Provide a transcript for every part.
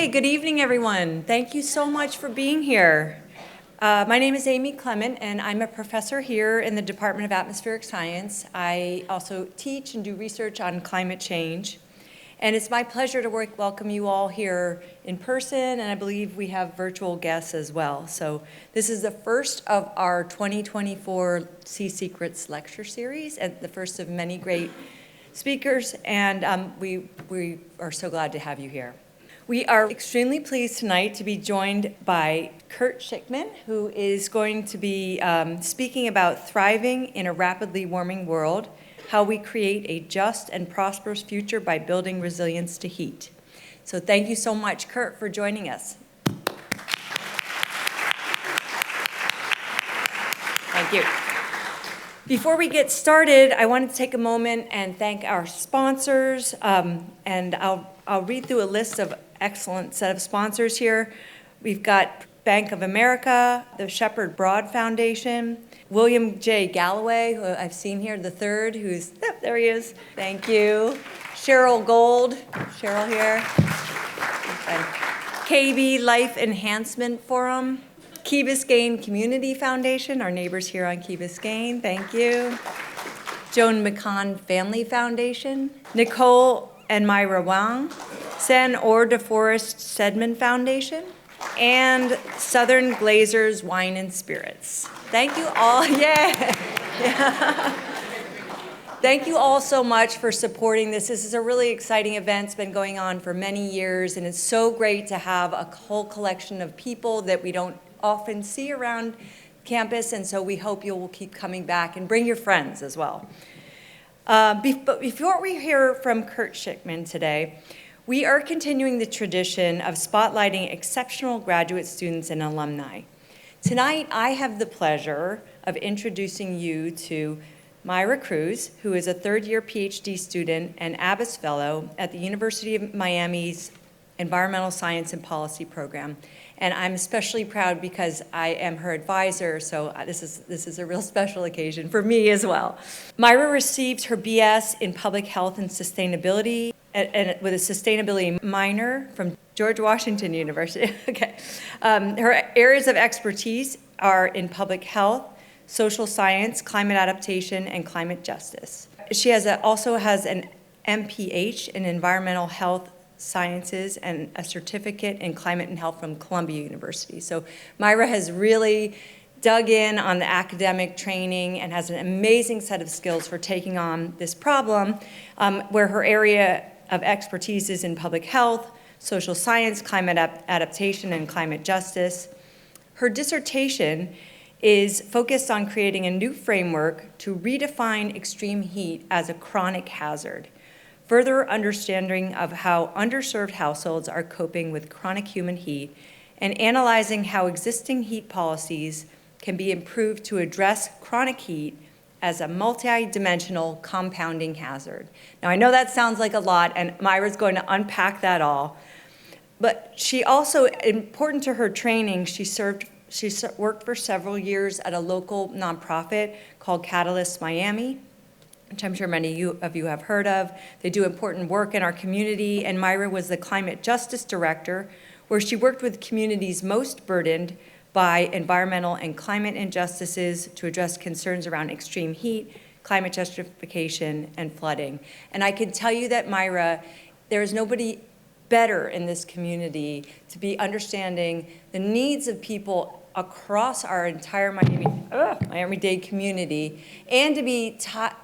Okay, good evening, everyone. Thank you so much for being here. My name is Amy Clement, and I'm a professor here in the Department of Atmospheric Science. I also teach and do research on climate change. And it's my pleasure to welcome you all here in person, and I believe we have virtual guests as well. So this is the first of our 2024 Sea Secrets lecture series, and the first of many great speakers, and we are so glad to have you here. We are extremely pleased tonight to be joined by Kurt Shickman, who is going to be speaking about thriving in a rapidly warming world, how we create a just and prosperous future by building resilience to heat. So thank you so much, Kurt, for joining us. Thank you. Before we get started, I wanted to take a moment and thank our sponsors, and I'll read through a list of excellent set of sponsors here. We've got Bank of America, the Shepherd Broad Foundation, William J. Galloway, who I've seen here, the third, there he is. Thank you. Cheryl Gold, Cheryl here. And KB Life Enhancement Forum. Key Biscayne Community Foundation, our neighbors here on Key Biscayne, thank you. Joan McCann Family Foundation, Nicole and Myra Wang, San Or DeForest Sedman Foundation, and Southern Glazers Wine and Spirits. Thank you all, yeah. Thank you all so much for supporting this. This is a really exciting event. It's been going on for many years, and it's so great to have a whole collection of people that we don't often see around campus, and so we hope you will keep coming back and bring your friends as well. But before we hear from Kurt Shickman today, we are continuing the tradition of spotlighting exceptional graduate students and alumni. Tonight, I have the pleasure of introducing you to Myra Cruz, who is a third-year PhD student and Abbess Fellow at the University of Miami's Environmental Science and Policy Program. And I'm especially proud because I am her advisor, so this is a real special occasion for me as well. Myra received her BS in Public Health and Sustainability and with a sustainability minor from George Washington University. Okay. Her areas of expertise are in public health, social science, climate adaptation, and climate justice. She also has an MPH in environmental health sciences and a certificate in climate and health from Columbia University. So Myra has really dug in on the academic training and has an amazing set of skills for taking on this problem, where her area of expertise is in public health, social science, climate adaptation, and climate justice. Her dissertation is focused on creating a new framework to redefine extreme heat as a chronic hazard, further understanding of how underserved households are coping with chronic human heat, and analyzing how existing heat policies can be improved to address chronic heat as a multi-dimensional compounding hazard. Now, I know that sounds like a lot, and Myra's going to unpack that all, but she also, important to her training, she worked for several years at a local nonprofit called Catalyst Miami, which I'm sure many of you have heard of. They do important work in our community, and Myra was the Climate Justice Director, where she worked with communities most burdened by environmental and climate injustices to address concerns around extreme heat, climate justification, and flooding. And I can tell you that, Myra, there is nobody better in this community to be understanding the needs of people across our entire Miami-Dade community, and to be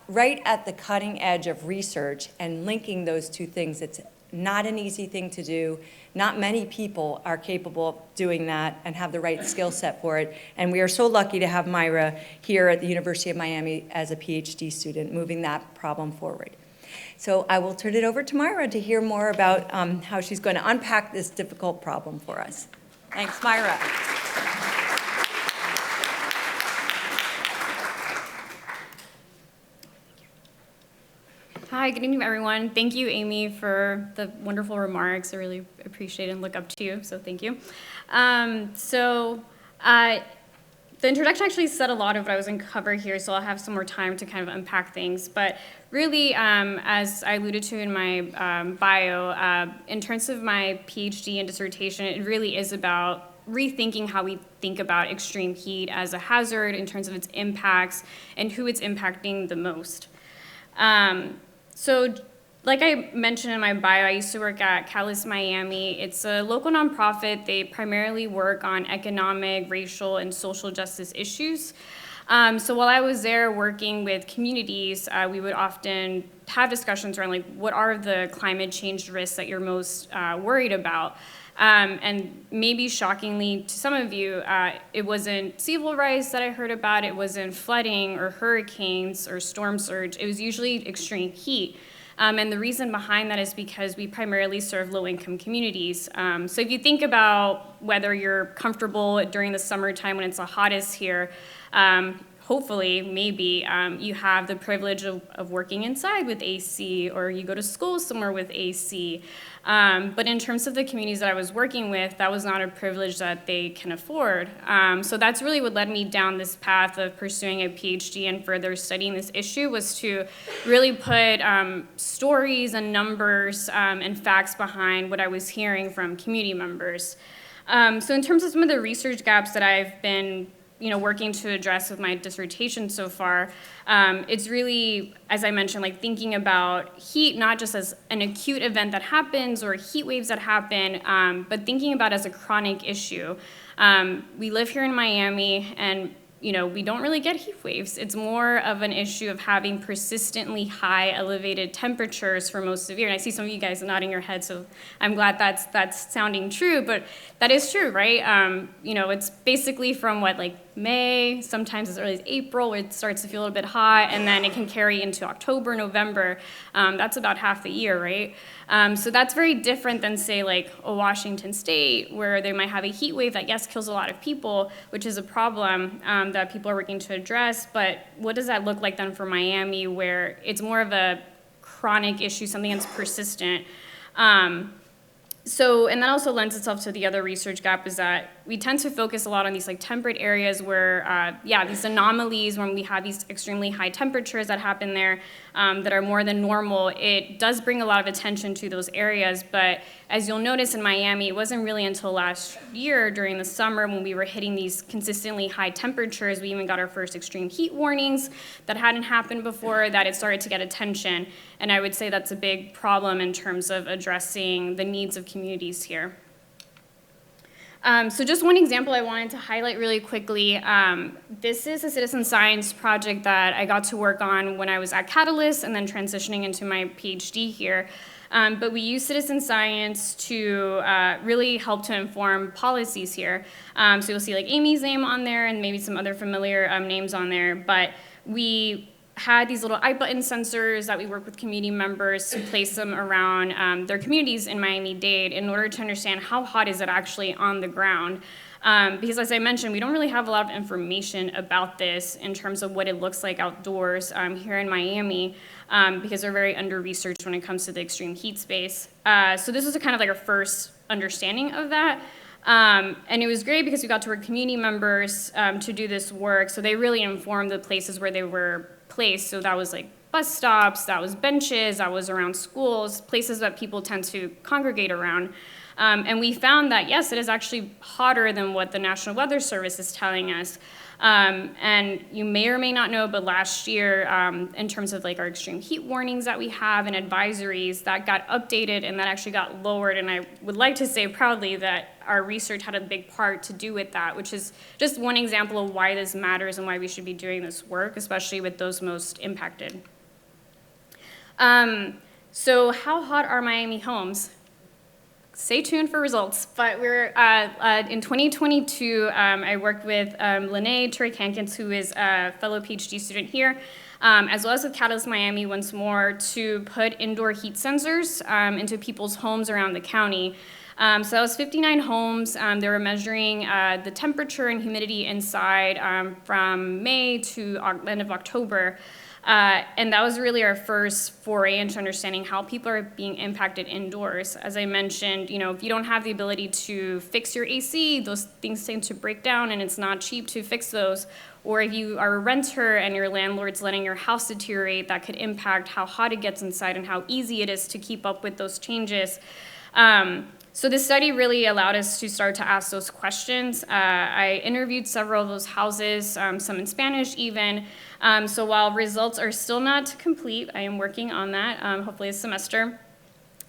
right at the cutting edge of research and linking those two things. It's not an easy thing to do. Not many people are capable of doing that and have the right skill set for it. And we are so lucky to have Myra here at the University of Miami as a PhD student, moving that problem forward. So I will turn it over to Myra to hear more about how she's going to unpack this difficult problem for us. Thanks, Myra. Hi, good evening, everyone. Thank you, Amy, for the wonderful remarks. I really appreciate and look up to you, so thank you. The introduction actually said a lot of what I was going to cover here, so I'll have some more time to kind of unpack things. But really, as I alluded to in my bio, in terms of my PhD and dissertation, it really is about rethinking how we think about extreme heat as a hazard in terms of its impacts and who it's impacting the most. So like I mentioned in my bio, I used to work at Catalyst Miami. It's a local nonprofit. They primarily work on economic, racial, and social justice issues. So while I was there working with communities, we would often have discussions around like, what are the climate change risks that you're most worried about? And maybe shockingly to some of you, it wasn't sea level rise that I heard about. It wasn't flooding or hurricanes or storm surge. It was usually extreme heat. And the reason behind that is because we primarily serve low-income communities. So if you think about whether you're comfortable during the summertime when it's the hottest here, hopefully, maybe, you have the privilege of working inside with AC, or you go to school somewhere with AC. But in terms of the communities that I was working with, that was not a privilege that they can afford. So that's really what led me down this path of pursuing a PhD and further studying this issue, was to really put stories and numbers and facts behind what I was hearing from community members. So in terms of some of the research gaps that I've been working to address with my dissertation so far, it's really, as I mentioned, like thinking about heat not just as an acute event that happens or heat waves that happen, but thinking about it as a chronic issue. We live here in Miami, and we don't really get heat waves. It's more of an issue of having persistently high elevated temperatures for most of the year. And I see some of you guys nodding your head, so I'm glad that's sounding true, but that is true, right? It's basically from like May, sometimes as early as April, where it starts to feel a little bit hot, and then it can carry into October, November. That's about half the year, right? So that's very different than, say, like a Washington State, where they might have a heat wave that, yes, kills a lot of people, which is a problem that people are working to address. But what does that look like then for Miami, where it's more of a chronic issue, something that's persistent? And that also lends itself to the other research gap, is that we tend to focus a lot on these like temperate areas where, these anomalies, when we have these extremely high temperatures that happen there that are more than normal, it does bring a lot of attention to those areas. But as you'll notice in Miami, it wasn't really until last year during the summer, when we were hitting these consistently high temperatures, we even got our first extreme heat warnings that hadn't happened before, that it started to get attention. And I would say that's a big problem in terms of addressing the needs of communities here. So just one example I wanted to highlight really quickly. This is a citizen science project that I got to work on when I was at Catalyst and then transitioning into my PhD here. But we use citizen science to really help to inform policies here. So you'll see like Amy's name on there and maybe some other familiar names on there. But we had these little iButton sensors that we work with community members to place them around their communities in Miami-Dade in order to understand how hot is it actually on the ground. Because as I mentioned, we don't really have a lot of information about this in terms of what it looks like outdoors here in Miami, because they're very under-researched when it comes to the extreme heat space. So this was kind of like our first understanding of that. And it was great because we got to work with community members to do this work. So they really informed the places where they were placed. So that was like bus stops, that was benches, that was around schools, places that people tend to congregate around. And we found that, yes, it is actually hotter than what the National Weather Service is telling us. And you may or may not know, but last year, in terms of like our extreme heat warnings that we have and advisories, that got updated and that actually got lowered. And I would like to say proudly that our research had a big part to do with that, which is just one example of why this matters and why we should be doing this work, especially with those most impacted. So how hot are Miami homes? Stay tuned for results. But we're in 2022, I worked with Lene Turek-Hankins, who is a fellow PhD student here, as well as with Catalyst Miami once more, to put indoor heat sensors into people's homes around the county. So that was 59 homes. They were measuring the temperature and humidity inside from May to end of October. And that was really our first foray into understanding how people are being impacted indoors. As I mentioned, if you don't have the ability to fix your AC, those things tend to break down and it's not cheap to fix those. Or if you are a renter and your landlord's letting your house deteriorate, that could impact how hot it gets inside and how easy it is to keep up with those changes. So this study really allowed us to start to ask those questions. I interviewed several of those houses, some in Spanish even. So while results are still not complete, I am working on that, hopefully this semester.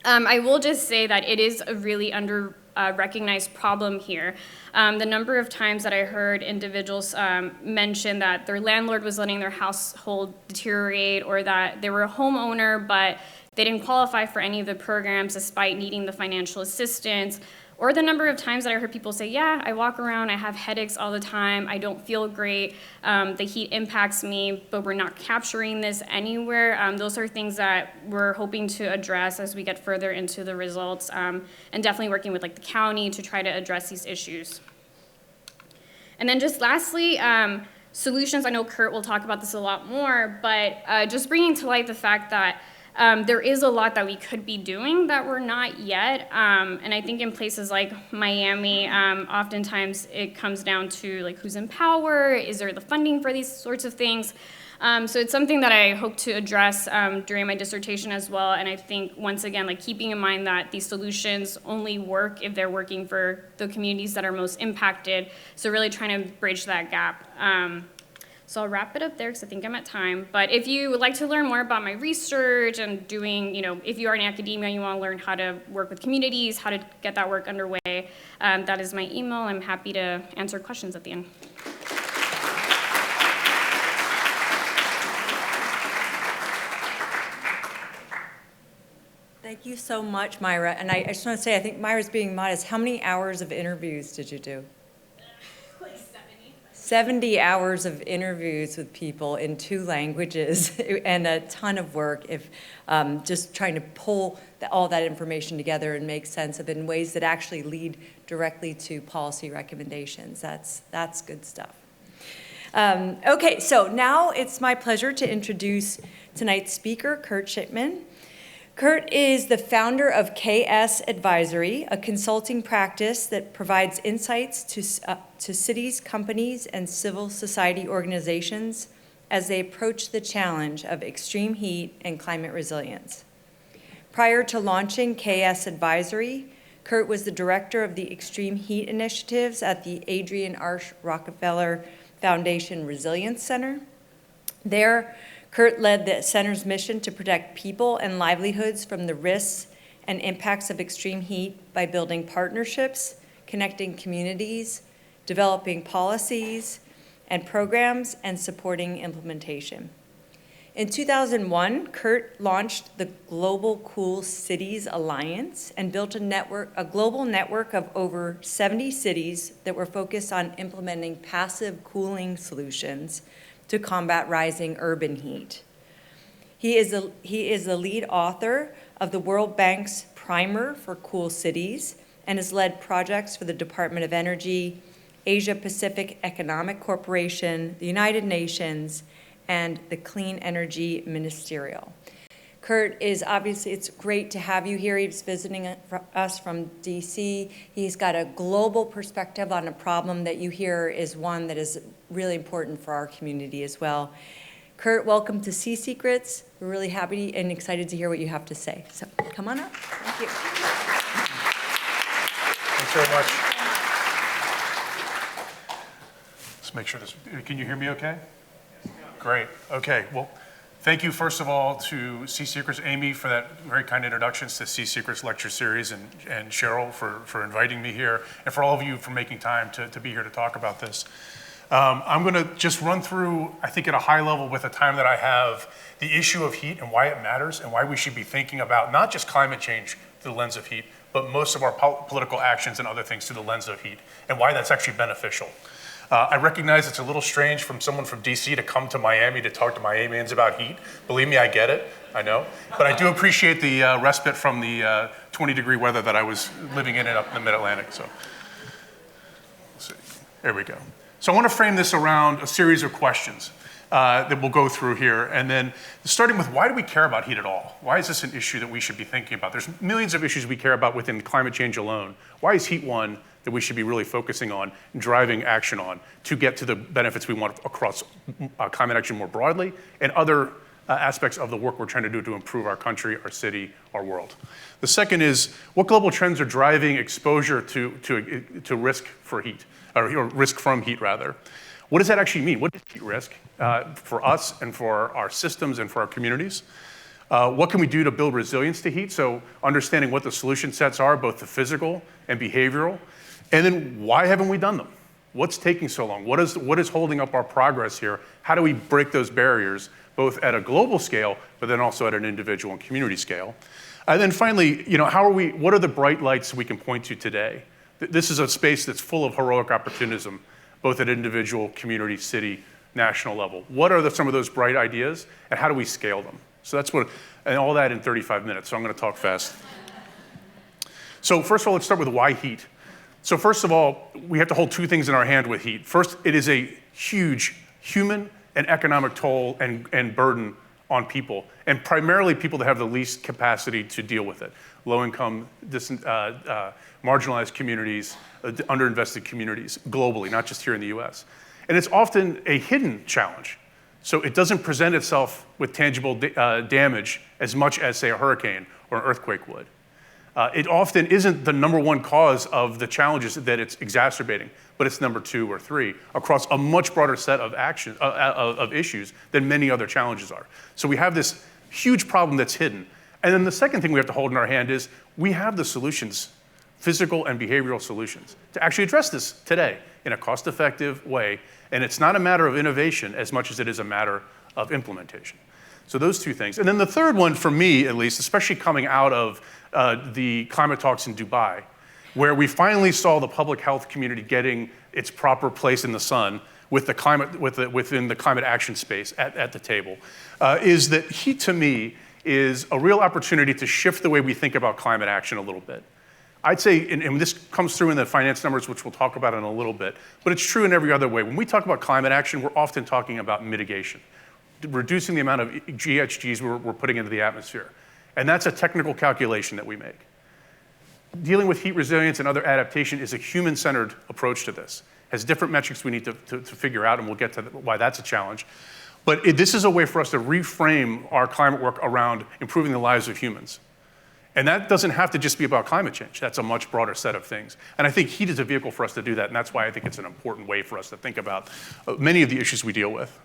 I will just say that it is a really recognized problem here. The number of times that I heard individuals mention that their landlord was letting their household deteriorate, or that they were a homeowner but they didn't qualify for any of the programs despite needing the financial assistance, or the number of times that I heard people say, yeah, I walk around, I have headaches all the time, I don't feel great, the heat impacts me, but we're not capturing this anywhere. Those are things that we're hoping to address as we get further into the results, and definitely working with the county to try to address these issues. And then just lastly, solutions. I know Kurt will talk about this a lot more, but just bringing to light the fact that there is a lot that we could be doing that we're not yet. And I think in places like Miami, oftentimes it comes down to who's in power, is there the funding for these sorts of things? So it's something that I hope to address during my dissertation as well. And I think, once again, keeping in mind that these solutions only work if they're working for the communities that are most impacted. So really trying to bridge that gap. So I'll wrap it up there because I think I'm at time. But if you would like to learn more about my research and doing, if you are in academia and you want to learn how to work with communities, how to get that work underway, that is my email. I'm happy to answer questions at the end. Thank you so much, Myra. And I just want to say, I think Myra's being modest. How many hours of interviews did you do? 70 hours of interviews with people in 2 languages and a ton of work if just trying to pull all that information together and make sense of it in ways that actually lead directly to policy recommendations. That's good stuff. Okay, so now it's my pleasure to introduce tonight's speaker, Kurt Shickman. Kurt is the founder of KS Advisory, a consulting practice that provides insights to cities, companies, and civil society organizations as they approach the challenge of extreme heat and climate resilience. Prior to launching KS Advisory, Kurt was the director of the Extreme Heat Initiatives at the Adrian Arch Rockefeller Foundation Resilience Center. There, Kurt led the center's mission to protect people and livelihoods from the risks and impacts of extreme heat by building partnerships, connecting communities, developing policies and programs, and supporting implementation. In 2001, Kurt launched the Global Cool Cities Alliance and built a global network of over 70 cities that were focused on implementing passive cooling solutions to combat rising urban heat. He is the lead author of the World Bank's Primer for Cool Cities and has led projects for the Department of Energy, Asia Pacific Economic Corporation, the United Nations, and the Clean Energy Ministerial. Kurt is obviously, it's great to have you here. He's visiting us from DC. He's got a global perspective on a problem that you hear is one that is really important for our community as well. Kurt, welcome to Sea Secrets. We're really happy and excited to hear what you have to say. So come on up. Thank you. Thanks very much. Let's make sure this, can you hear me okay? Great, okay. Well, thank you, first of all, to Sea Secrets, Amy, for that very kind introductions to Sea Secrets lecture series, and Cheryl for inviting me here, and for all of you for making time to be here to talk about this. I'm going to just run through, I think at a high level with the time that I have, the issue of heat and why it matters and why we should be thinking about not just climate change through the lens of heat, but most of our political actions and other things through the lens of heat, and why that's actually beneficial. I recognize it's a little strange from someone from DC to come to Miami to talk to Miamians about heat. Believe me, I get it, I know. But I do appreciate the respite from the 20-degree weather that I was living in up in the mid-Atlantic. So, let's see. There we go. So I want to frame this around a series of questions. that we'll go through here. And then starting with, why do we care about heat at all? Why is this an issue that we should be thinking about? There's millions of issues we care about within climate change alone. Why is heat one that we should be really focusing on and driving action on to get to the benefits we want across climate action more broadly and other aspects of the work we're trying to do to improve our country, our city, our world? The second is, what global trends are driving exposure to risk for heat, or risk from heat rather? What does that actually mean? What is heat risk for us and for our systems and for our communities? What can we do to build resilience to heat? So understanding what the solution sets are, both the physical and behavioral. And then why haven't we done them? What's taking so long? What is holding up our progress here? How do we break those barriers, both at a global scale, but then also at an individual and community scale? And then finally, what are the bright lights we can point to today? This is a space that's full of heroic opportunism, both at individual, community, city, national level. What are some of those bright ideas, and how do we scale them? So that's and all that in 35 minutes, so I'm gonna talk fast. So first of all, let's start with why heat. So first of all, we have to hold two things in our hand with heat. First, it is a huge human and economic toll and burden on people, and primarily people that have the least capacity to deal with it. Low income, marginalized communities, underinvested communities globally, not just here in the US. And it's often a hidden challenge. So it doesn't present itself with tangible damage as much as, say, a hurricane or an earthquake would. It often isn't the number one cause of the challenges that it's exacerbating, but it's number 2 or 3 across a much broader set of of issues than many other challenges are. So we have this huge problem that's hidden. And then the second thing we have to hold in our hand is we have the solutions, physical and behavioral solutions, to actually address this today in a cost-effective way. And it's not a matter of innovation as much as it is a matter of implementation. So those two things. And then the third one, for me at least, especially coming out of the climate talks in Dubai, where we finally saw the public health community getting its proper place in the sun with the climate, within the climate action space at the table, is that heat, to me, is a real opportunity to shift the way we think about climate action a little bit. I'd say, and this comes through in the finance numbers, which we'll talk about in a little bit, but it's true in every other way. When we talk about climate action, we're often talking about mitigation, reducing the amount of GHGs we're putting into the atmosphere. And that's a technical calculation that we make. Dealing with heat resilience and other adaptation is a human-centered approach to this. It has different metrics we need to figure out, and we'll get to why that's a challenge. But this is a way for us to reframe our climate work around improving the lives of humans. And that doesn't have to just be about climate change. That's a much broader set of things. And I think heat is a vehicle for us to do that, and that's why I think it's an important way for us to think about many of the issues we deal with.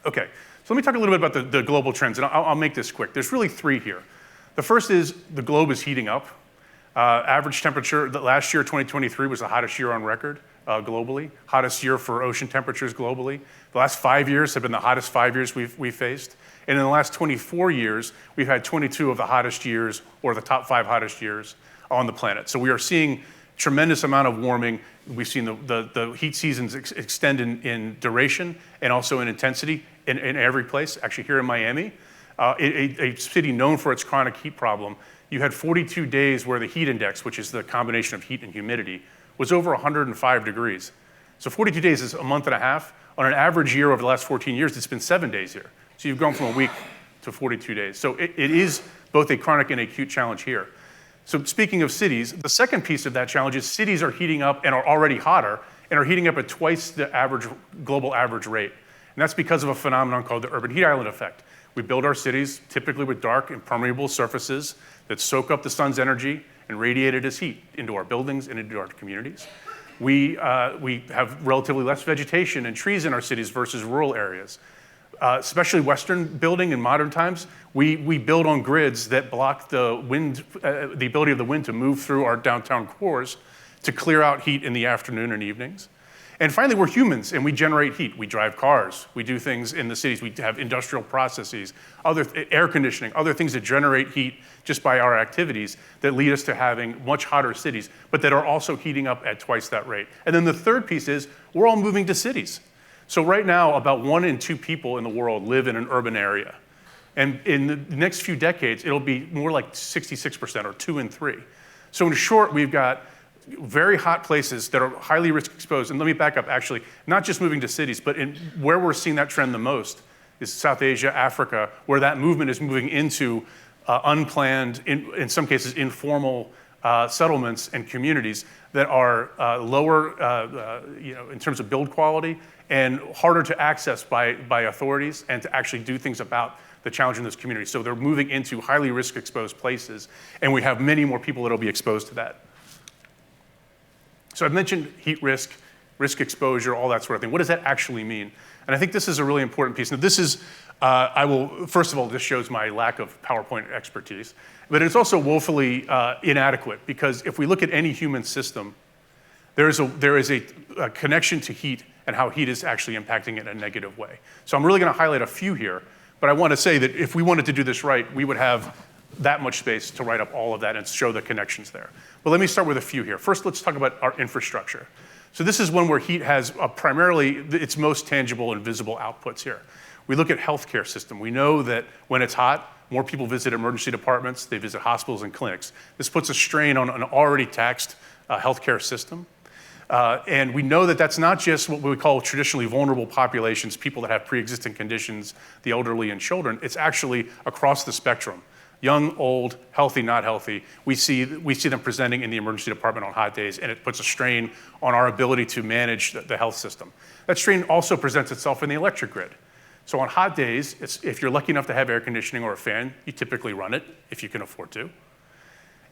Okay, so let me talk a little bit about the global trends, and I'll make this quick. There's really 3 here. The first is the globe is heating up. Average temperature, last year, 2023, was the hottest year on record globally, hottest year for ocean temperatures globally. The last 5 years have been the hottest 5 years we've faced. And in the last 24 years, we've had 22 of the hottest years, or the top 5 hottest years on the planet. So we are seeing tremendous amount of warming. We've seen the heat seasons extend in duration and also in intensity in every place. Actually, here in Miami, a city known for its chronic heat problem, you had 42 days where the heat index, which is the combination of heat and humidity, was over 105 degrees. So 42 days is a month and a half. On an average year over the last 14 years, it's been 7 days here. So you've gone from a week to 42 days. So it is both a chronic and acute challenge here. So speaking of cities, the second piece of that challenge is cities are heating up and are already hotter and are heating up at twice the average, global average rate. And that's because of a phenomenon called the urban heat island effect. We build our cities typically with dark, impermeable surfaces that soak up the sun's energy and radiate it as heat into our buildings and into our communities. We have relatively less vegetation and trees in our cities versus rural areas. Especially Western building in modern times, we build on grids that block the wind, the ability of the wind to move through our downtown cores to clear out heat in the afternoon and evenings. And finally, we're humans and we generate heat. We drive cars, we do things in the cities, we have industrial processes, other air conditioning, other things that generate heat just by our activities that lead us to having much hotter cities, but that are also heating up at twice that rate. And then the third piece is we're all moving to cities. So right now, about 1 in 2 people in the world live in an urban area. And in the next few decades, it'll be more like 66%, or 2 in 3. So in short, we've got very hot places that are highly risk exposed, and let me back up actually, not just moving to cities, but where we're seeing that trend the most is South Asia, Africa, where that movement is moving into unplanned, in some cases informal settlements and communities that are lower in terms of build quality and harder to access by authorities and to actually do things about the challenge in those communities. So they're moving into highly risk exposed places, and we have many more people that will be exposed to that. So I've mentioned heat risk, risk exposure, all that sort of thing. What does that actually mean? And I think this is a really important piece. Now this is, first of all, this shows my lack of PowerPoint expertise, but it's also woefully inadequate, because if we look at any human system, there is a connection to heat and how heat is actually impacting it in a negative way. So I'm really gonna highlight a few here, but I wanna say that if we wanted to do this right, we would have that much space to write up all of that and show the connections there. But let me start with a few here. First, let's talk about our infrastructure. So this is one where heat has primarily its most tangible and visible outputs here. We look at healthcare system. We know that when it's hot, more people visit emergency departments, they visit hospitals and clinics. This puts a strain on an already taxed healthcare system. And we know that that's not just what we call traditionally vulnerable populations, people that have pre-existing conditions, the elderly and children. It's actually across the spectrum. Young, old, healthy, not healthy. We see them presenting in the emergency department on hot days, and it puts a strain on our ability to manage the health system. That strain also presents itself in the electric grid. So on hot days, if you're lucky enough to have air conditioning or a fan, you typically run it if you can afford to.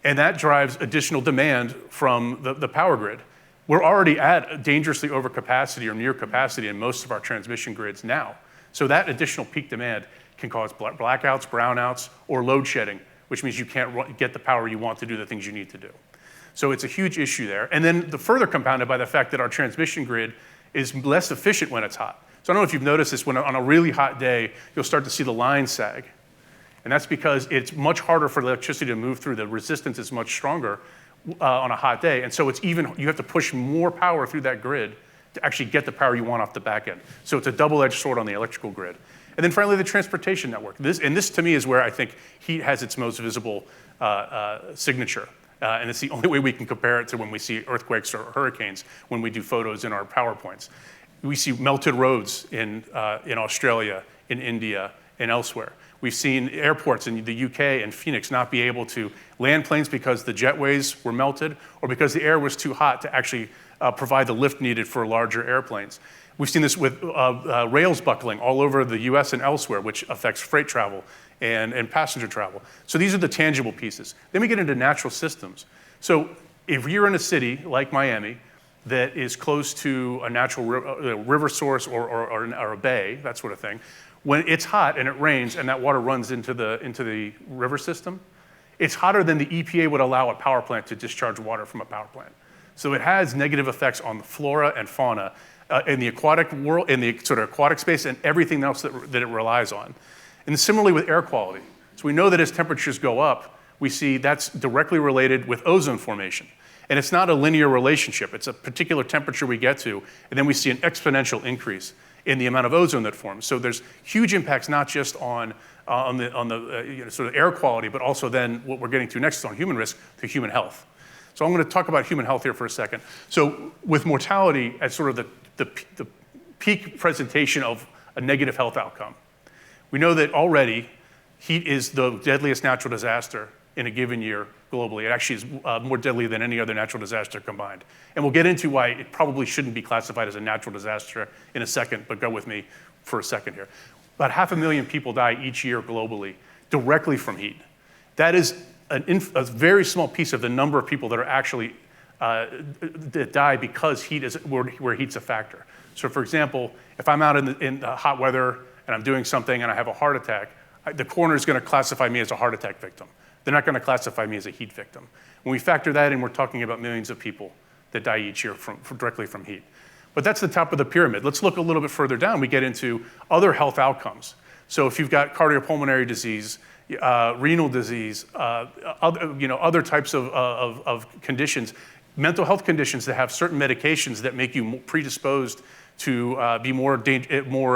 And that drives additional demand from the power grid. We're already at dangerously over capacity or near capacity in most of our transmission grids now. So that additional peak demand can cause blackouts, brownouts, or load shedding, which means you can't get the power you want to do the things you need to do. So it's a huge issue there. And then further compounded by the fact that our transmission grid is less efficient when it's hot. So I don't know if you've noticed this, when on a really hot day, you'll start to see the lines sag. And that's because it's much harder for electricity to move through. The resistance is much stronger on a hot day. And so you have to push more power through that grid to actually get the power you want off the back end. So it's a double-edged sword on the electrical grid. And then finally, the transportation network. This to me is where I think heat has its most visible signature. And it's the only way we can compare it to when we see earthquakes or hurricanes, when we do photos in our PowerPoints. We see melted roads in Australia, in India, and elsewhere. We've seen airports in the UK and Phoenix not be able to land planes because the jetways were melted or because the air was too hot to actually provide the lift needed for larger airplanes. We've seen this with rails buckling all over the US and elsewhere, which affects freight travel and passenger travel. So these are the tangible pieces. Then we get into natural systems. So if you're in a city like Miami that is close to a natural river source or a bay, that sort of thing, when it's hot and it rains and that water runs into the river system, it's hotter than the EPA would allow a power plant to discharge water from a power plant. So it has negative effects on the flora and fauna in the aquatic world, in the sort of aquatic space, and everything else that it relies on. And similarly with air quality. So we know that as temperatures go up, we see that's directly related with ozone formation. And it's not a linear relationship. It's a particular temperature we get to, and then we see an exponential increase in the amount of ozone that forms. So there's huge impacts, not just on the sort of air quality, but also then what we're getting to next is on human risk to human health. So I'm going to talk about human health here for a second. So with mortality as sort of the peak presentation of a negative health outcome, we know that already heat is the deadliest natural disaster in a given year globally. It actually is more deadly than any other natural disaster combined. And we'll get into why it probably shouldn't be classified as a natural disaster in a second, but go with me for a second here. About 500,000 people die each year globally directly from heat. That is a very small piece of the number of people that are actually that die because heat is where heat's a factor. So for example, if I'm out in the hot weather and I'm doing something and I have a heart attack, the coroner is going to classify me as a heart attack victim. They're not going to classify me as a heat victim. When we factor that in, we're talking about millions of people that die each year directly from heat. But that's the top of the pyramid. Let's look a little bit further down. We get into other health outcomes. So if you've got cardiopulmonary disease, renal disease, other types of conditions, mental health conditions that have certain medications that make you predisposed to be more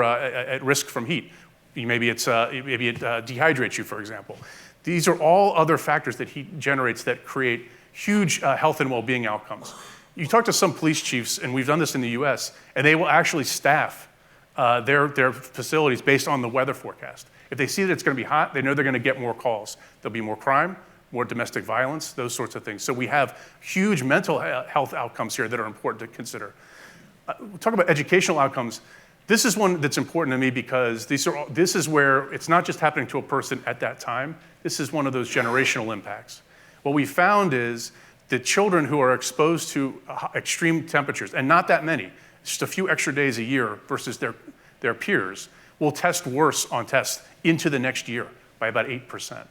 at risk from heat. Maybe it dehydrates you, for example. These are all other factors that heat generates that create huge health and well-being outcomes. You talk to some police chiefs, and we've done this in the US, and they will actually staff their facilities based on the weather forecast. If they see that it's going to be hot, they know they're going to get more calls. There'll be more crime, more domestic violence, those sorts of things. So we have huge mental health outcomes here that are important to consider. We'll talk about educational outcomes. This is one that's important to me because this is where it's not just happening to a person at that time. This is one of those generational impacts. What we found is that children who are exposed to extreme temperatures, and not that many, just a few extra days a year versus their peers, will test worse on tests into the next year by about 8%,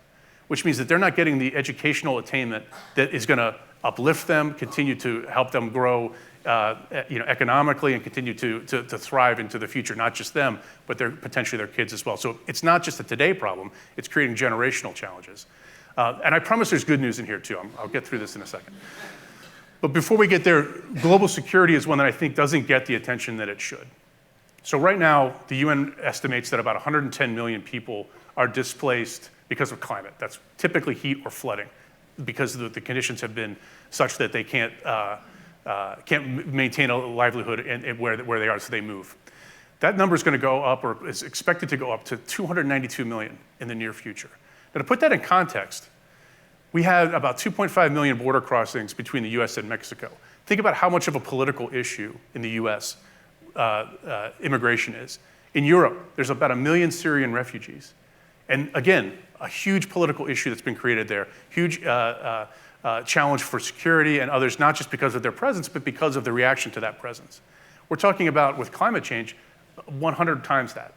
which means that they're not getting the educational attainment that is going to uplift them, continue to help them grow economically, and continue to thrive into the future, not just them, but potentially their kids as well. So it's not just a today problem, it's creating generational challenges. And I promise there's good news in here too. I'll get through this in a second. But before we get there, global security is one that I think doesn't get the attention that it should. So right now, the UN estimates that about 110 million people are displaced because of climate. That's typically heat or flooding, because the conditions have been such that they can't maintain a livelihood where they are, so they move. That number is going to go up, or is expected to go up to 292 million in the near future. Now, to put that in context, we had about 2.5 million border crossings between the US and Mexico. Think about how much of a political issue in the US immigration is. In Europe, there's about 1 million Syrian refugees. And again, a huge political issue that's been created there, huge challenge for security and others, not just because of their presence, but because of the reaction to that presence. We're talking about, with climate change, 100 times that,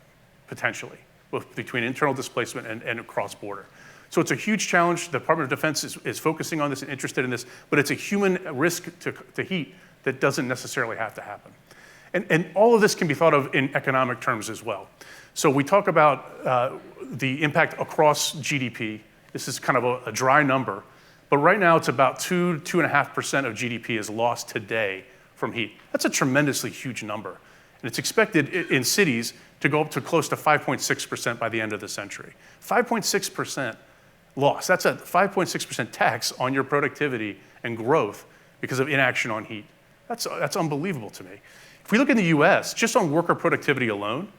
potentially, both between internal displacement and cross-border. So it's a huge challenge. The Department of Defense is focusing on this and interested in this, but it's a human risk to heat that doesn't necessarily have to happen. And all of this can be thought of in economic terms as well. So we talk about the impact across GDP. This is kind of a dry number, but right now it's about 2.5% of GDP is lost today from heat. That's a tremendously huge number. And it's expected in cities to go up to close to 5.6% by the end of the century. 5.6% loss. That's a 5.6% tax on your productivity and growth because of inaction on heat. That's unbelievable to me. If we look in the US, just on worker productivity alone,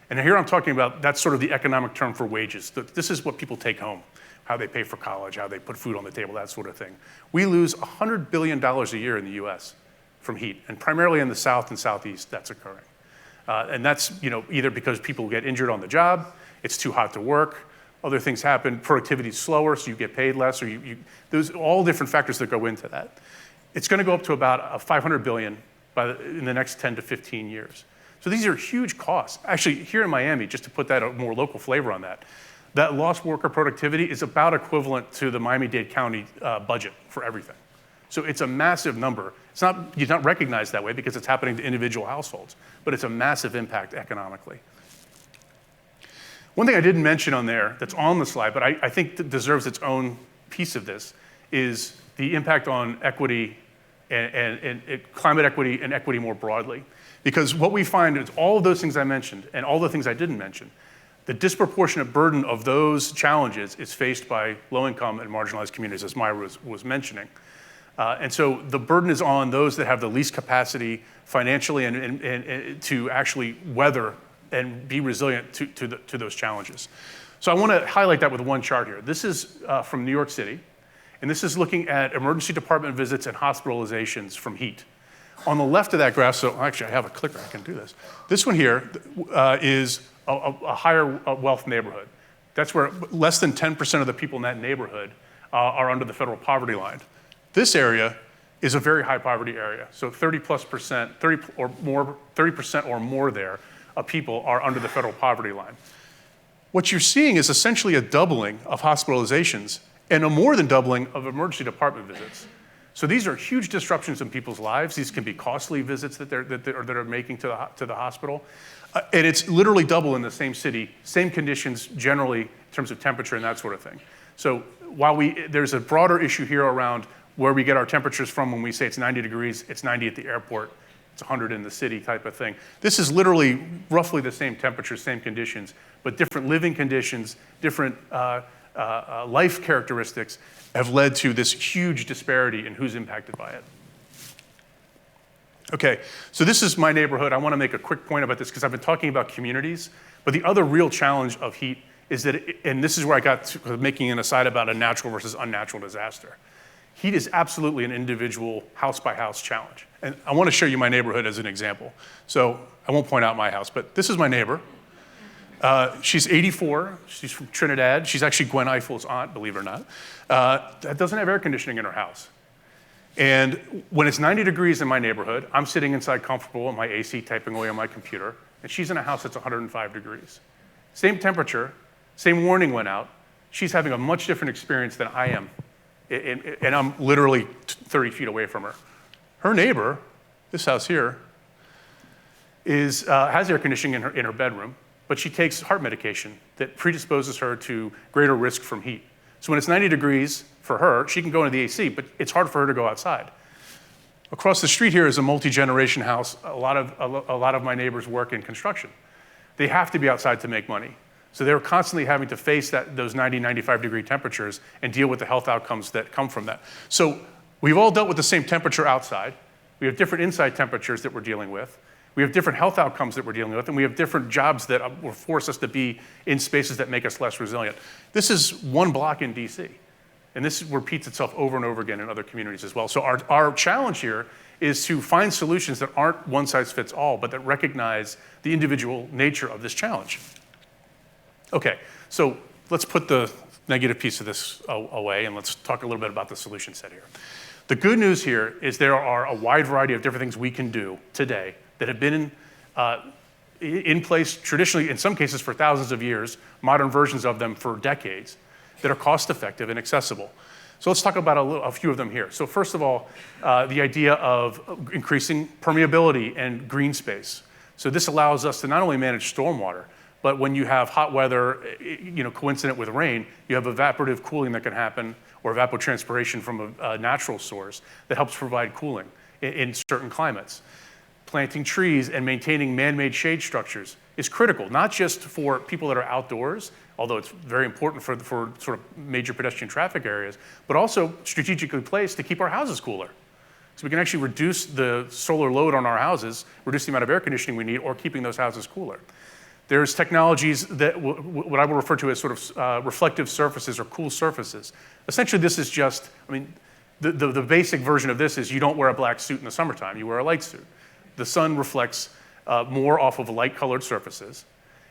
and here I'm talking about, that's sort of the economic term for wages. This is what people take home, how they pay for college, how they put food on the table, that sort of thing. We lose $100 billion a year in the US from heat, and primarily in the South and Southeast that's occurring. And that's either because people get injured on the job, it's too hot to work, other things happen, productivity is slower, so you get paid less, or there's all different factors that go into that. It's going to go up to about $500 billion in the next 10 to 15 years. So these are huge costs. Actually, here in Miami, just to put that a more local flavor on that lost worker productivity is about equivalent to the Miami-Dade County budget for everything. So it's a massive number. You don't recognize that way because it's happening to individual households, but it's a massive impact economically. One thing I didn't mention on there that's on the slide, but I think that deserves its own piece of this, is the impact on equity and climate equity and equity more broadly. Because what we find is all of those things I mentioned and all the things I didn't mention, the disproportionate burden of those challenges is faced by low-income and marginalized communities, as Myra was mentioning. And so the burden is on those that have the least capacity financially and to actually weather and be resilient to those challenges. So I want to highlight that with one chart here. This is from New York City, and this is looking at emergency department visits and hospitalizations from heat. On the left of that graph, so actually I have a clicker, I can do this. This one here is a higher wealth neighborhood. That's where less than 10% of the people in that neighborhood are under the federal poverty line. This area is a very high poverty area. So 30% or more there of people are under the federal poverty line. What you're seeing is essentially a doubling of hospitalizations and a more than doubling of emergency department visits. So these are huge disruptions in people's lives. These can be costly visits that they're making to the hospital. And it's literally double in the same city, same conditions generally in terms of temperature and that sort of thing. So while there's a broader issue here around where we get our temperatures from when we say it's 90 degrees, it's 90 at the airport, it's 100 in the city type of thing. This is literally roughly the same temperature, same conditions, but different living conditions, different life characteristics have led to this huge disparity in who's impacted by it. Okay, so this is my neighborhood. I want to make a quick point about this because I've been talking about communities, but the other real challenge of heat is that, and this is where I got to making an aside about a natural versus unnatural disaster. Heat is absolutely an individual house-by-house challenge. And I want to show you my neighborhood as an example. So I won't point out my house, but this is my neighbor. She's 84, she's from Trinidad. She's actually Gwen Eiffel's aunt, believe it or not. That doesn't have air conditioning in her house. And when it's 90 degrees in my neighborhood, I'm sitting inside comfortable in my AC typing away on my computer, and she's in a house that's 105 degrees. Same temperature, same warning went out. She's having a much different experience than I am, and I'm literally 30 feet away from her. Her neighbor, this house here, has air conditioning in her bedroom, but she takes heart medication that predisposes her to greater risk from heat. So when it's 90 degrees for her, she can go into the AC, but it's hard for her to go outside. Across the street here is a multi-generation house. A lot of my neighbors work in construction. They have to be outside to make money. So they're constantly having to face those 90, 95 degree temperatures and deal with the health outcomes that come from that. So we've all dealt with the same temperature outside. We have different inside temperatures that we're dealing with. We have different health outcomes that we're dealing with, and we have different jobs that will force us to be in spaces that make us less resilient. This is one block in DC, and this repeats itself over and over again in other communities as well. So our challenge here is to find solutions that aren't one size fits all, but that recognize the individual nature of this challenge. Okay, so let's put the negative piece of this away, and let's talk a little bit about the solution set here. The good news here is there are a wide variety of different things we can do today that have been in place traditionally, in some cases for thousands of years, modern versions of them for decades, that are cost-effective and accessible. So let's talk about a few of them here. So first of all, the idea of increasing permeability and green space. So this allows us to not only manage stormwater, but when you have hot weather, coincident with rain, you have evaporative cooling that can happen, or evapotranspiration from a natural source that helps provide cooling in certain climates. Planting trees and maintaining man-made shade structures is critical, not just for people that are outdoors, although it's very important for sort of major pedestrian traffic areas, but also strategically placed to keep our houses cooler. So we can actually reduce the solar load on our houses, reduce the amount of air conditioning we need, or keeping those houses cooler. There's technologies that what I will refer to as sort of reflective surfaces or cool surfaces. Essentially, this is just, the basic version of this is you don't wear a black suit in the summertime, you wear a light suit. The sun reflects more off of light-colored surfaces,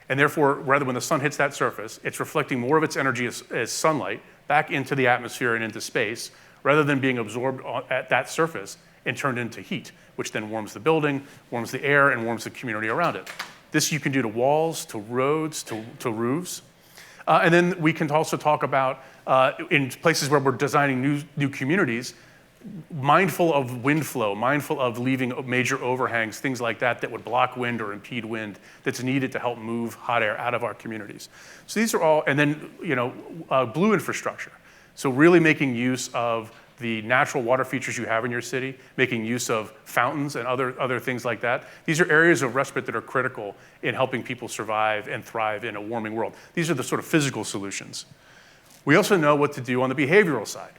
and therefore, rather when the sun hits that surface, it's reflecting more of its energy as sunlight back into the atmosphere and into space, rather than being absorbed at that surface and turned into heat, which then warms the building, warms the air, and warms the community around it. This you can do to walls, to roads, to roofs. And then we can also talk about, in places where we're designing new communities, mindful of wind flow, mindful of leaving major overhangs, things like that would block wind or impede wind that's needed to help move hot air out of our communities. So these are all, and then blue infrastructure. So really making use of the natural water features you have in your city, making use of fountains and other things like that. These are areas of respite that are critical in helping people survive and thrive in a warming world. These are the sort of physical solutions. We also know what to do on the behavioral side.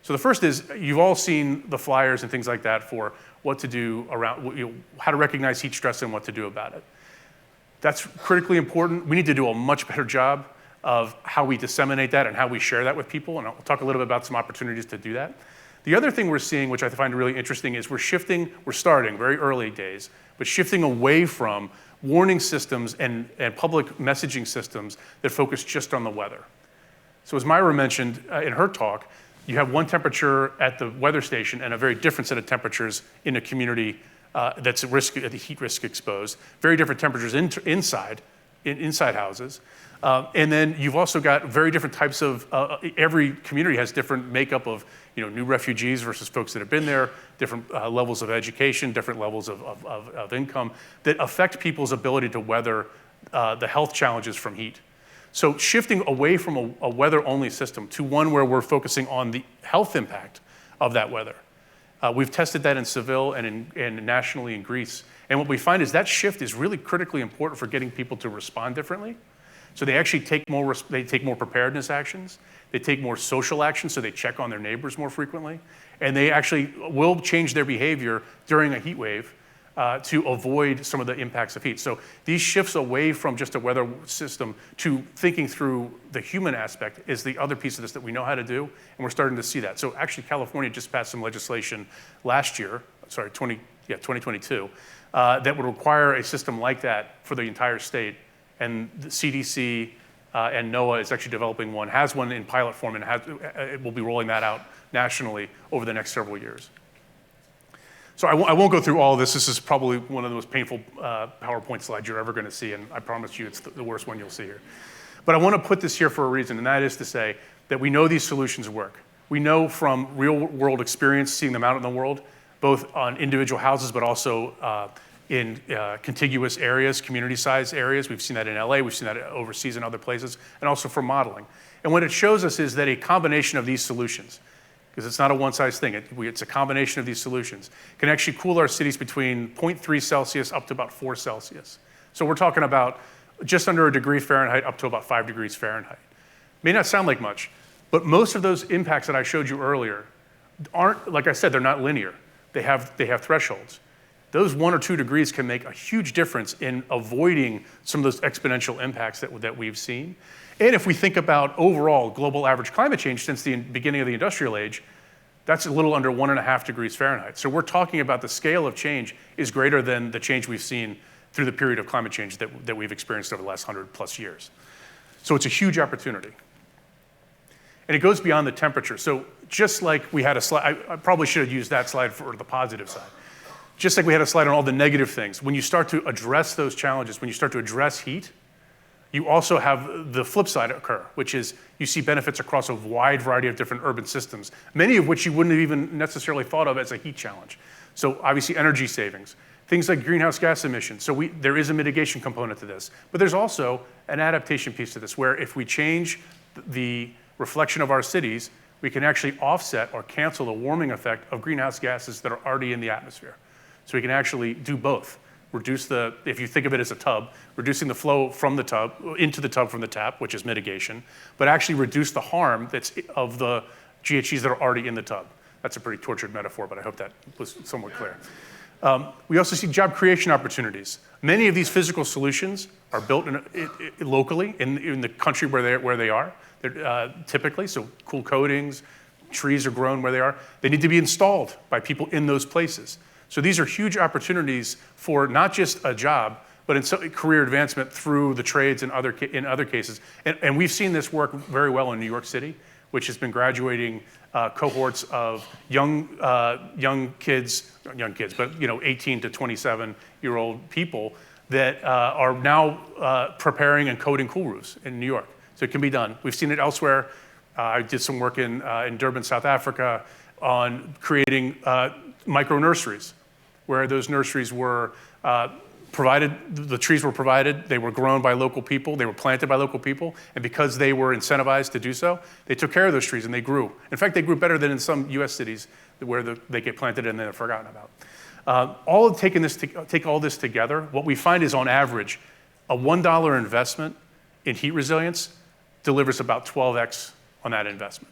So the first is, you've all seen the flyers and things like that for what to do around, how to recognize heat stress and what to do about it. That's critically important. We need to do a much better job of how we disseminate that and how we share that with people, and I'll talk a little bit about some opportunities to do that. The other thing we're seeing, which I find really interesting, is we're starting very early days, but shifting away from warning systems and public messaging systems that focus just on the weather. So as Myra mentioned in her talk, you have one temperature at the weather station and a very different set of temperatures in a community that's at the heat risk exposed. Very different temperatures inside houses. And then you've also got very different types of, every community has different makeup of new refugees versus folks that have been there, different levels of education, different levels of income that affect people's ability to weather the health challenges from heat. So shifting away from a weather-only system to one where we're focusing on the health impact of that weather. We've tested that in Seville and nationally in Greece. And what we find is that shift is really critically important for getting people to respond differently. So they actually take more preparedness actions. They take more social actions, so they check on their neighbors more frequently. And they actually will change their behavior during a heat wave to avoid some of the impacts of heat. So these shifts away from just a weather system to thinking through the human aspect is the other piece of this that we know how to do, and we're starting to see that. So actually, California just passed some legislation last year, 2022, that would require a system like that for the entire state. And the CDC and NOAA is actually developing one, has one in pilot form, and it will be rolling that out nationally over the next several years. So I won't go through all of this. This is probably one of the most painful PowerPoint slides you're ever going to see, and I promise you it's the worst one you'll see here. But I want to put this here for a reason, and that is to say that we know these solutions work. We know from real-world experience, seeing them out in the world, both on individual houses, but also in contiguous areas, community-sized areas. We've seen that in LA, we've seen that overseas in other places, and also for modeling. And what it shows us is that a combination of these solutions, because it's not a one-size thing, it's a combination of these solutions, can actually cool our cities between 0.3 Celsius up to about 4 Celsius. So we're talking about just under a degree Fahrenheit up to about 5 degrees Fahrenheit. May not sound like much, but most of those impacts that I showed you earlier aren't, like I said, they're not linear. They have thresholds. Those 1 or 2 degrees can make a huge difference in avoiding some of those exponential impacts that we've seen. And if we think about overall global average climate change since the beginning of the industrial age, that's a little under 1.5 degrees Fahrenheit. So we're talking about the scale of change is greater than the change we've seen through the period of climate change that we've experienced over the last 100+ years. So it's a huge opportunity. And it goes beyond the temperature. So just like we had a slide, I probably should have used that slide for the positive side. Just like we had a slide on all the negative things, when you start to address those challenges, when you start to address heat, you also have the flip side occur, which is you see benefits across a wide variety of different urban systems, many of which you wouldn't have even necessarily thought of as a heat challenge. So obviously energy savings, things like greenhouse gas emissions. So there is a mitigation component to this, but there's also an adaptation piece to this where if we change the reflection of our cities, we can actually offset or cancel the warming effect of greenhouse gases that are already in the atmosphere. So we can actually do both. If you think of it as a tub, reducing the flow from the tub, into the tub from the tap, which is mitigation, but actually reduce the harm that's of the GHGs that are already in the tub. That's a pretty tortured metaphor, but I hope that was somewhat clear. We also see job creation opportunities. Many of these physical solutions are built locally in the country where they are. They're, typically, so cool coatings, trees are grown where they are. They need to be installed by people in those places. So these are huge opportunities for not just a job, but in career advancement through the trades in other cases. And we've seen this work very well in New York City, which has been graduating cohorts of young kids, but 18 to 27-year-old people that are now preparing and coating cool roofs in New York. So it can be done. We've seen it elsewhere. I did some work in Durban, South Africa, on creating micro nurseries, where those nurseries were provided, the trees were provided, they were grown by local people, they were planted by local people, and because they were incentivized to do so, they took care of those trees and they grew. In fact, they grew better than in some US cities where they get planted and then they're forgotten about. Take all this together, what we find is on average, a $1 investment in heat resilience delivers about 12x on that investment.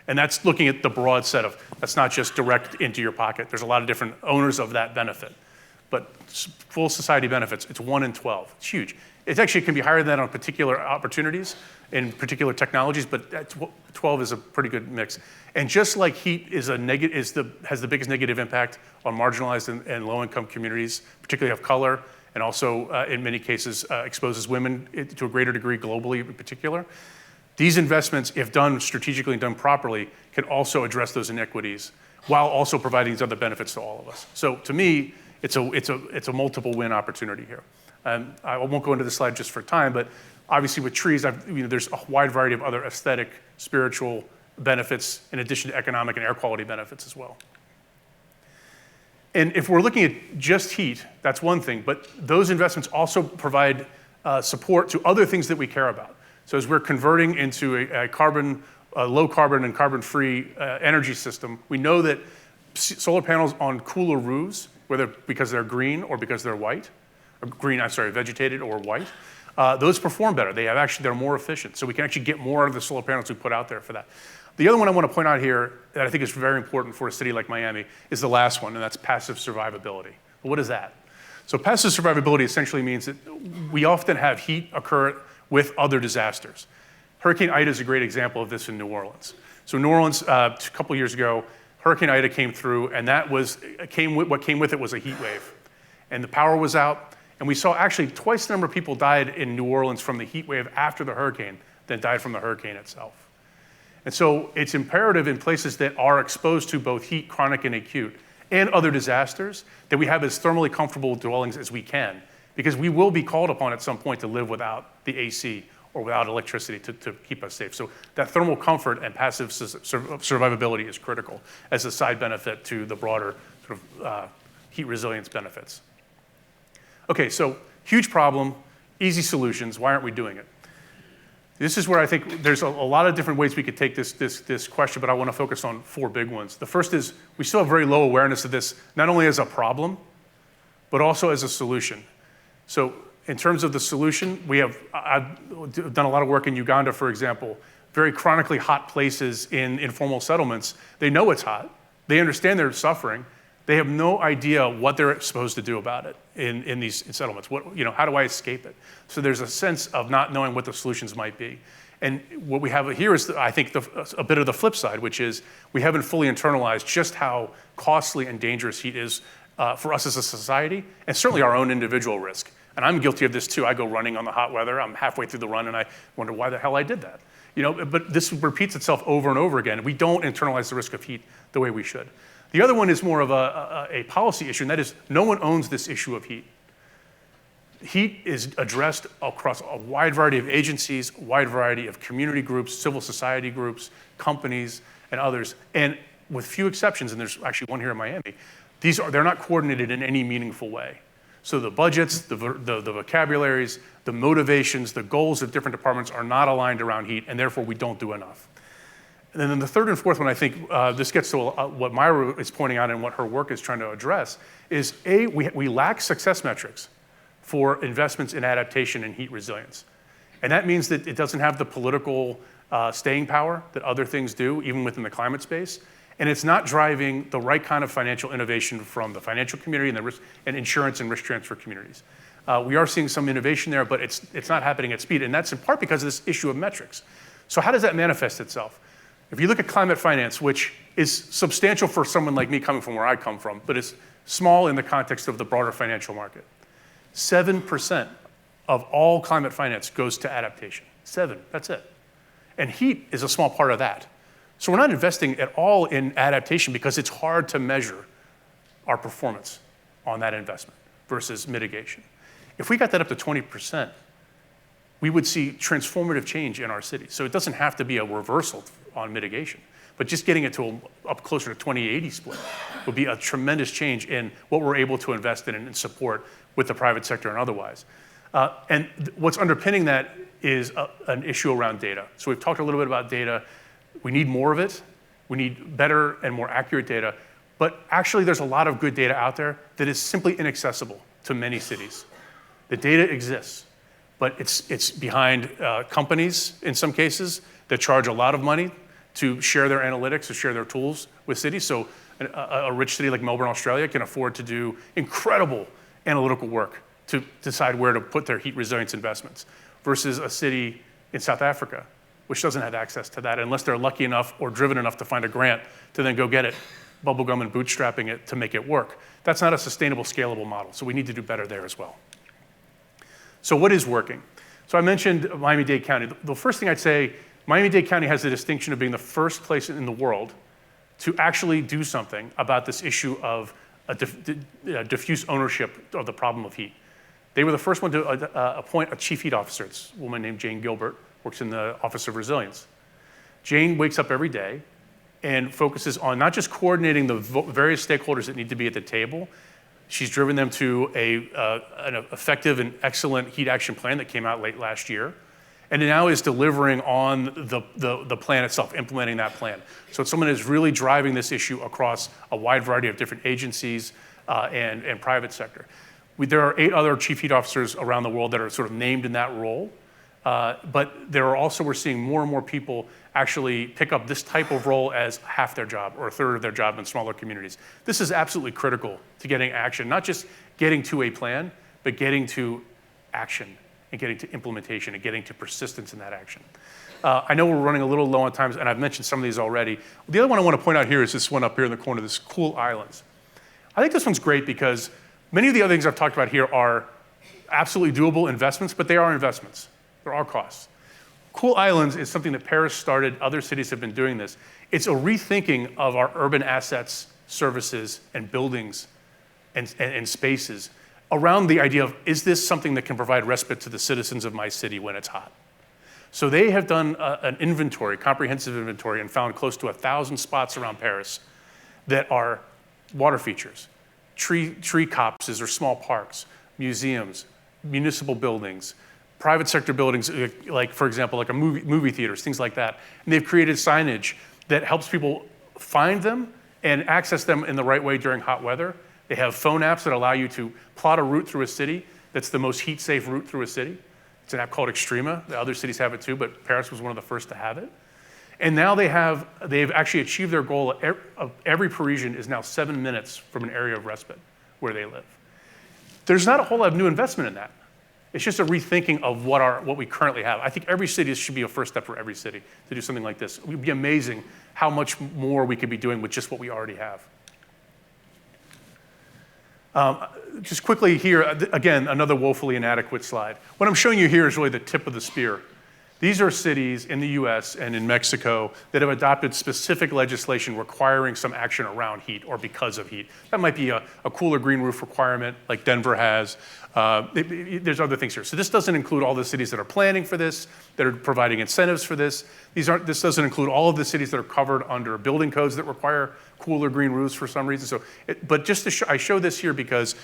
And that's looking at the broad set of, that's not just direct into your pocket. There's a lot of different owners of that benefit. But full society benefits, it's 1 in 12. It's huge. It actually can be higher than that on particular opportunities in particular technologies, but 12 is a pretty good mix. And just like heat is has the biggest negative impact on marginalized and low-income communities, particularly of color, and also in many cases exposes women to a greater degree globally in particular. These investments, if done strategically and done properly, can also address those inequities while also providing these other benefits to all of us. So to me, it's a multiple win opportunity here. I won't go into this slide just for time, but obviously with trees, there's a wide variety of other aesthetic, spiritual benefits in addition to economic and air quality benefits as well. And if we're looking at just heat, that's one thing, but those investments also provide support to other things that we care about. So as we're converting into a low carbon and carbon-free energy system, we know that solar panels on cooler roofs, whether because they're green or because they're white, vegetated or white, those perform better. They're more efficient. So we can actually get more out of the solar panels we put out there for that. The other one I want to point out here that I think is very important for a city like Miami is the last one, and that's passive survivability. What is that? So passive survivability essentially means that we often have heat occur with other disasters. Hurricane Ida is a great example of this in New Orleans. So New Orleans, a couple years ago, Hurricane Ida came through, and what came with it was a heat wave. And the power was out, and we saw actually twice the number of people died in New Orleans from the heat wave after the hurricane than died from the hurricane itself. And so it's imperative in places that are exposed to both heat, chronic and acute, and other disasters, that we have as thermally comfortable dwellings as we can, because we will be called upon at some point to live without the AC or without electricity to keep us safe. So that thermal comfort and passive survivability is critical as a side benefit to the broader sort of heat resilience benefits. Okay, so huge problem, easy solutions. Why aren't we doing it? This is where I think there's a lot of different ways we could take this question, but I want to focus on 4 big ones. The first is we still have very low awareness of this, not only as a problem, but also as a solution. So in terms of the solution, I've done a lot of work in Uganda, for example, very chronically hot places in informal settlements. They know it's hot. They understand they're suffering. They have no idea what they're supposed to do about it in these settlements. How do I escape it? So there's a sense of not knowing what the solutions might be. And what we have here is, I think, a bit of the flip side, which is we haven't fully internalized just how costly and dangerous heat is for us as a society, and certainly our own individual risk. And I'm guilty of this too. I go running on the hot weather. I'm halfway through the run, and I wonder why the hell I did that. But this repeats itself over and over again. We don't internalize the risk of heat the way we should. The other one is more of a policy issue, and that is no one owns this issue of heat. Heat is addressed across a wide variety of agencies, a wide variety of community groups, civil society groups, companies, and others. And with few exceptions, and there's actually one here in Miami, they're not coordinated in any meaningful way. So the budgets, the vocabularies, the motivations, the goals of different departments are not aligned around heat, and therefore we don't do enough. And then the third and fourth one, I think this gets to what Myra is pointing out and what her work is trying to address, is we lack success metrics for investments in adaptation and heat resilience. And that means that it doesn't have the political staying power that other things do, even within the climate space. And it's not driving the right kind of financial innovation from the financial community and insurance and risk transfer communities. We are seeing some innovation there, but it's not happening at speed. And that's in part because of this issue of metrics. So how does that manifest itself? If you look at climate finance, which is substantial for someone like me coming from where I come from, but it's small in the context of the broader financial market, 7% of all climate finance goes to adaptation. 7, that's it. And heat is a small part of that. So we're not investing at all in adaptation because it's hard to measure our performance on that investment versus mitigation. If we got that up to 20%, we would see transformative change in our cities. So it doesn't have to be a reversal on mitigation, but just getting it to up closer to 20-80 split would be a tremendous change in what we're able to invest in and support with the private sector and otherwise. And what's underpinning that is an issue around data. So we've talked a little bit about data. We need more of it. We need better and more accurate data. But actually, there's a lot of good data out there that is simply inaccessible to many cities. The data exists, but it's behind companies, in some cases, that charge a lot of money to share their analytics, to share their tools with cities. So a rich city like Melbourne, Australia can afford to do incredible analytical work to decide where to put their heat resilience investments versus a city in South Africa, which doesn't have access to that unless they're lucky enough or driven enough to find a grant to then go get it, bubblegum and bootstrapping it to make it work. That's not a sustainable, scalable model. So we need to do better there as well. So what is working? So I mentioned Miami-Dade County. The first thing I'd say, Miami-Dade County has the distinction of being the first place in the world to actually do something about this issue of diffuse ownership of the problem of heat. They were the first one to appoint a chief heat officer. It's a woman named Jane Gilbert, works in the Office of Resilience. Jane wakes up every day and focuses on not just coordinating the various stakeholders that need to be at the table. She's driven them to an effective and excellent heat action plan that came out late last year, and now is delivering on the plan itself, implementing that plan. So it's someone who's really driving this issue across a wide variety of different agencies and private sector. There are 8 other chief heat officers around the world that are sort of named in that role. But there are also, we're seeing more and more people actually pick up this type of role as half their job or a third of their job in smaller communities. This is absolutely critical to getting action, not just getting to a plan, but getting to action and getting to implementation and getting to persistence in that action. I know we're running a little low on time, and I've mentioned some of these already. The other one I want to point out here is this one up here in the corner, this Cool Islands. I think this one's great because many of the other things I've talked about here are absolutely doable investments, but they are investments. There are costs. Cool Islands is something that Paris started. Other cities have been doing this. It's a rethinking of our urban assets, services, and buildings and spaces around the idea of, is this something that can provide respite to the citizens of my city when it's hot? So they have done an inventory, comprehensive inventory, and found close to 1,000 spots around Paris that are water features, tree copses or small parks, museums, municipal buildings, private sector buildings, like for example, like a movie theaters, things like that. And they've created signage that helps people find them and access them in the right way during hot weather. They have phone apps that allow you to plot a route through a city that's the most heat-safe route through a city. It's an app called Extrema. The other cities have it too, but Paris was one of the first to have it. And now they've actually achieved their goal of every Parisian is now 7 minutes from an area of respite where they live. There's not a whole lot of new investment in that. It's just a rethinking of what we currently have. I think every city should be a first step for every city to do something like this. It would be amazing how much more we could be doing with just what we already have. Just quickly here, again, another woefully inadequate slide. What I'm showing you here is really the tip of the spear. These are cities in the US and in Mexico that have adopted specific legislation requiring some action around heat or because of heat. That might be a cooler green roof requirement like Denver has. There's other things here. So this doesn't include all the cities that are planning for this, that are providing incentives for this. This doesn't include all of the cities that are covered under building codes that require cooler green roofs for some reason. But just to I show this here because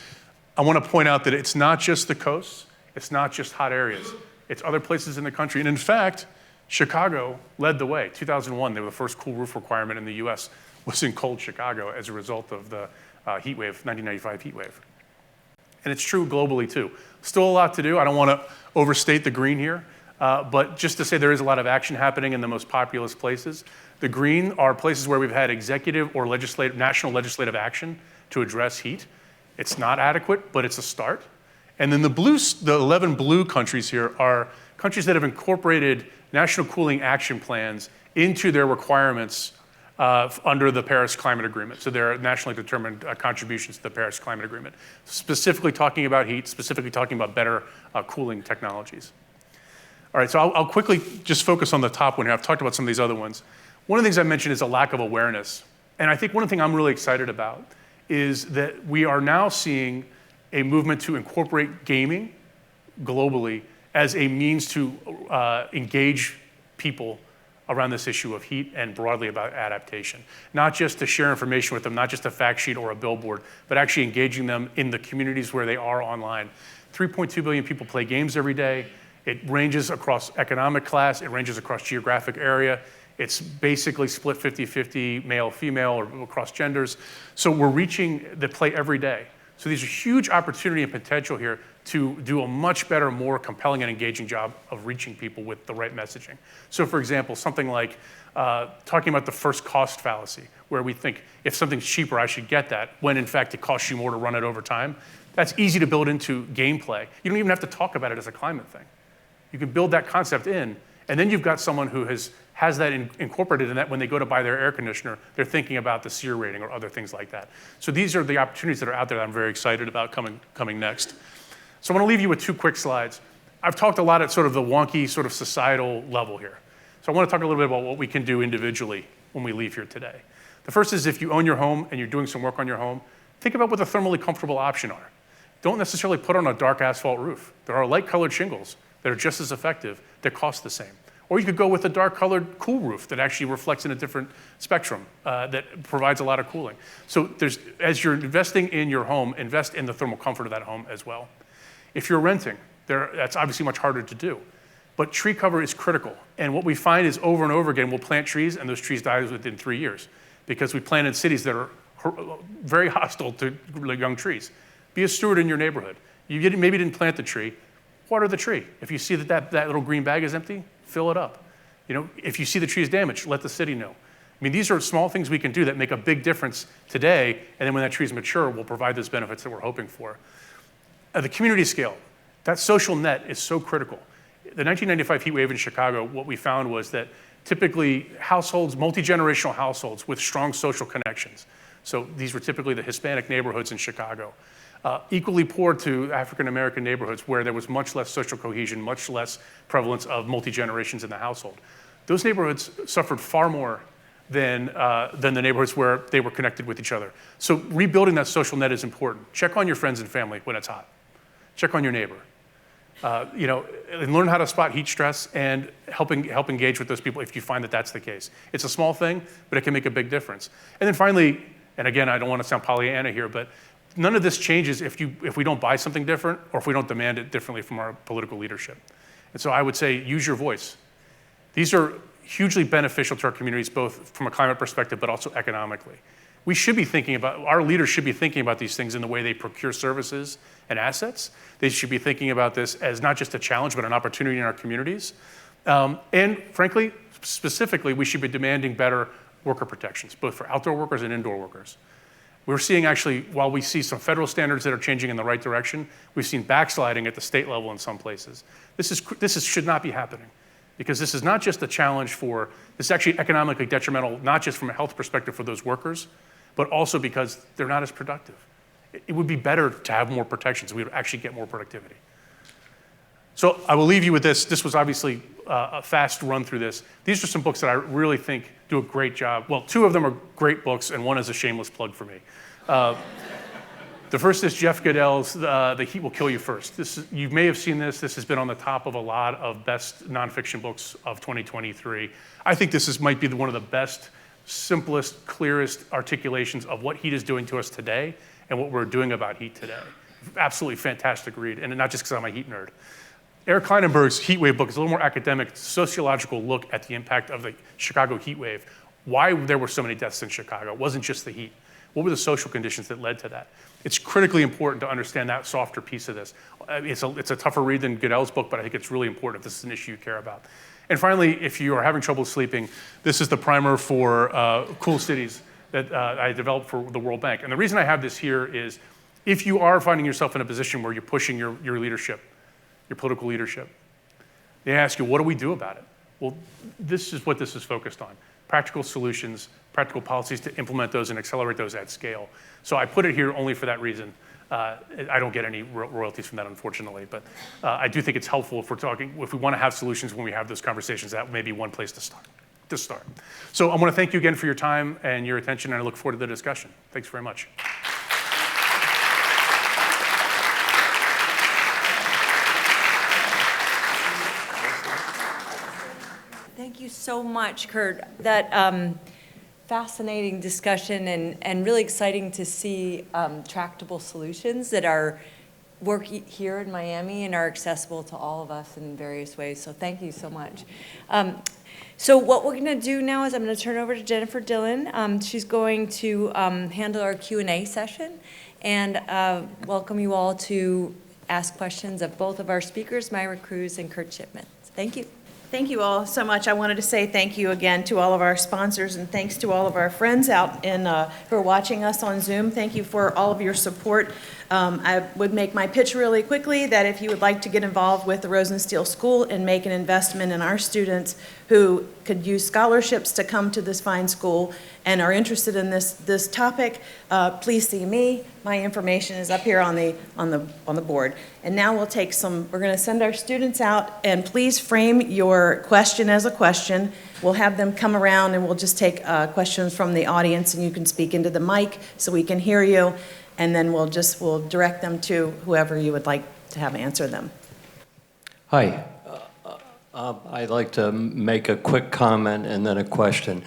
I want to point out that it's not just the coasts, it's not just hot areas. It's other places in the country. And in fact, Chicago led the way. 2001, they were the first cool roof requirement in the US was in cold Chicago as a result of the heat wave, 1995 heat wave. And it's true globally too. Still a lot to do. I don't want to overstate the green here, but just to say there is a lot of action happening in the most populous places. The green are places where we've had executive or national legislative action to address heat. It's not adequate, but it's a start. And then the 11 blue countries here are countries that have incorporated national cooling action plans into their requirements under the Paris Climate Agreement. So they're nationally determined contributions to the Paris Climate Agreement, specifically talking about heat, specifically talking about better cooling technologies. All right, so I'll quickly just focus on the top one here. I've talked about some of these other ones. One of the things I mentioned is a lack of awareness. And I think one thing I'm really excited about is that we are now seeing a movement to incorporate gaming globally as a means to engage people around this issue of heat and broadly about adaptation. Not just to share information with them, not just a fact sheet or a billboard, but actually engaging them in the communities where they are online. 3.2 billion people play games every day. It ranges across economic class, it ranges across geographic area. It's basically split 50-50 male, female, or across genders. So we're reaching the play every day. So there's a huge opportunity and potential here to do a much better, more compelling and engaging job of reaching people with the right messaging. So for example, something like talking about the first cost fallacy, where we think if something's cheaper, I should get that, when in fact it costs you more to run it over time. That's easy to build into gameplay. You don't even have to talk about it as a climate thing. You can build that concept in, and then you've got someone who has that incorporated in that when they go to buy their air conditioner, they're thinking about the SEER rating or other things like that. So these are the opportunities that are out there that I'm very excited about coming next. So I want to leave you with 2 quick slides. I've talked a lot at sort of the wonky sort of societal level here. So I want to talk a little bit about what we can do individually when we leave here today. The first is if you own your home and you're doing some work on your home, think about what the thermally comfortable options are. Don't necessarily put on a dark asphalt roof. There are light colored shingles that are just as effective that cost the same. Or you could go with a dark-colored cool roof that actually reflects in a different spectrum that provides a lot of cooling. So as you're investing in your home, invest in the thermal comfort of that home as well. If you're renting, that's obviously much harder to do. But tree cover is critical. And what we find is over and over again, we'll plant trees and those trees die within 3 years because we plant in cities that are very hostile to young trees. Be a steward in your neighborhood. Maybe didn't plant the tree, water the tree. If you see that little green bag is empty, fill it up. If you see the tree is damaged, let the city know. I mean, these are small things we can do that make a big difference today, and then when that tree is mature, we'll provide those benefits that we're hoping for. At the community scale, that social net is so critical. The 1995 heat wave in Chicago, what we found was that typically households, multi-generational households with strong social connections, so these were typically the Hispanic neighborhoods in Chicago, equally poor to African-American neighborhoods where there was much less social cohesion, much less prevalence of multi-generations in the household. Those neighborhoods suffered far more than the neighborhoods where they were connected with each other. So rebuilding that social net is important. Check on your friends and family when it's hot. Check on your neighbor. And learn how to spot heat stress and help engage with those people if you find that that's the case. It's a small thing, but it can make a big difference. And then finally, and again, I don't want to sound Pollyanna here, but none of this changes if we don't buy something different or if we don't demand it differently from our political leadership. And so I would say use your voice. These are hugely beneficial to our communities, both from a climate perspective, but also economically. Our leaders should be thinking about these things in the way they procure services and assets. They should be thinking about this as not just a challenge, but an opportunity in our communities. And frankly, specifically, we should be demanding better worker protections, both for outdoor workers and indoor workers. We're seeing actually, while we see some federal standards that are changing in the right direction, we've seen backsliding at the state level in some places. This should not be happening, because this is not just a challenge this is actually economically detrimental, not just from a health perspective for those workers, but also because they're not as productive. It would be better to have more protections. We would actually get more productivity. So I will leave you with this. This was obviously a fast run through this. These are some books that I really think do a great job. Well, two of them are great books, and one is a shameless plug for me. The first is Jeff Goodell's The Heat Will Kill You First. You may have seen this. This has been on the top of a lot of best nonfiction books of 2023. I think this might be one of the best, simplest, clearest articulations of what heat is doing to us today and what we're doing about heat today. Absolutely fantastic read, and not just because I'm a heat nerd. Eric Kleinenberg's Heat Wave book is a little more academic, sociological look at the impact of the Chicago heat wave, why there were so many deaths in Chicago. It wasn't just the heat. What were the social conditions that led to that? It's critically important to understand that softer piece of this. It's a tougher read than Goodell's book, but I think it's really important if this is an issue you care about. And finally, if you are having trouble sleeping, this is the primer for Cool Cities that I developed for the World Bank. And the reason I have this here is if you are finding yourself in a position where you're pushing your leadership, your political leadership, they ask you, what do we do about it? Well, this is what this is focused on. Practical solutions, practical policies to implement those and accelerate those at scale. So I put it here only for that reason. I don't get any royalties from that, unfortunately, but I do think it's helpful if we want to have solutions when we have those conversations, that may be one place to start. So I want to thank you again for your time and your attention, and I look forward to the discussion. Thanks very much. Thank you so much, Kurt. That fascinating discussion and really exciting to see tractable solutions that work here in Miami and are accessible to all of us in various ways. So thank you so much. So what we're going to do now is I'm going to turn over to Jennifer Dillon. She's going to handle our Q&A session and welcome you all to ask questions of both of our speakers, Myra Cruz and Kurt Shickman. Thank you. Thank you all so much. I wanted to say thank you again to all of our sponsors and thanks to all of our friends out who are watching us on Zoom. Thank you for all of your support. I would make my pitch really quickly that if you would like to get involved with the Rosenstiel School and make an investment in our students who could use scholarships to come to this fine school and are interested in this topic, please see me. My information is up here on the board. And now we're going to send our students out, and please frame your question as a question. We'll have them come around and we'll just take questions from the audience, and you can speak into the mic so we can hear you, and then we'll direct them to whoever you would like to have answer them. Hi. I'd like to make a quick comment and then a question.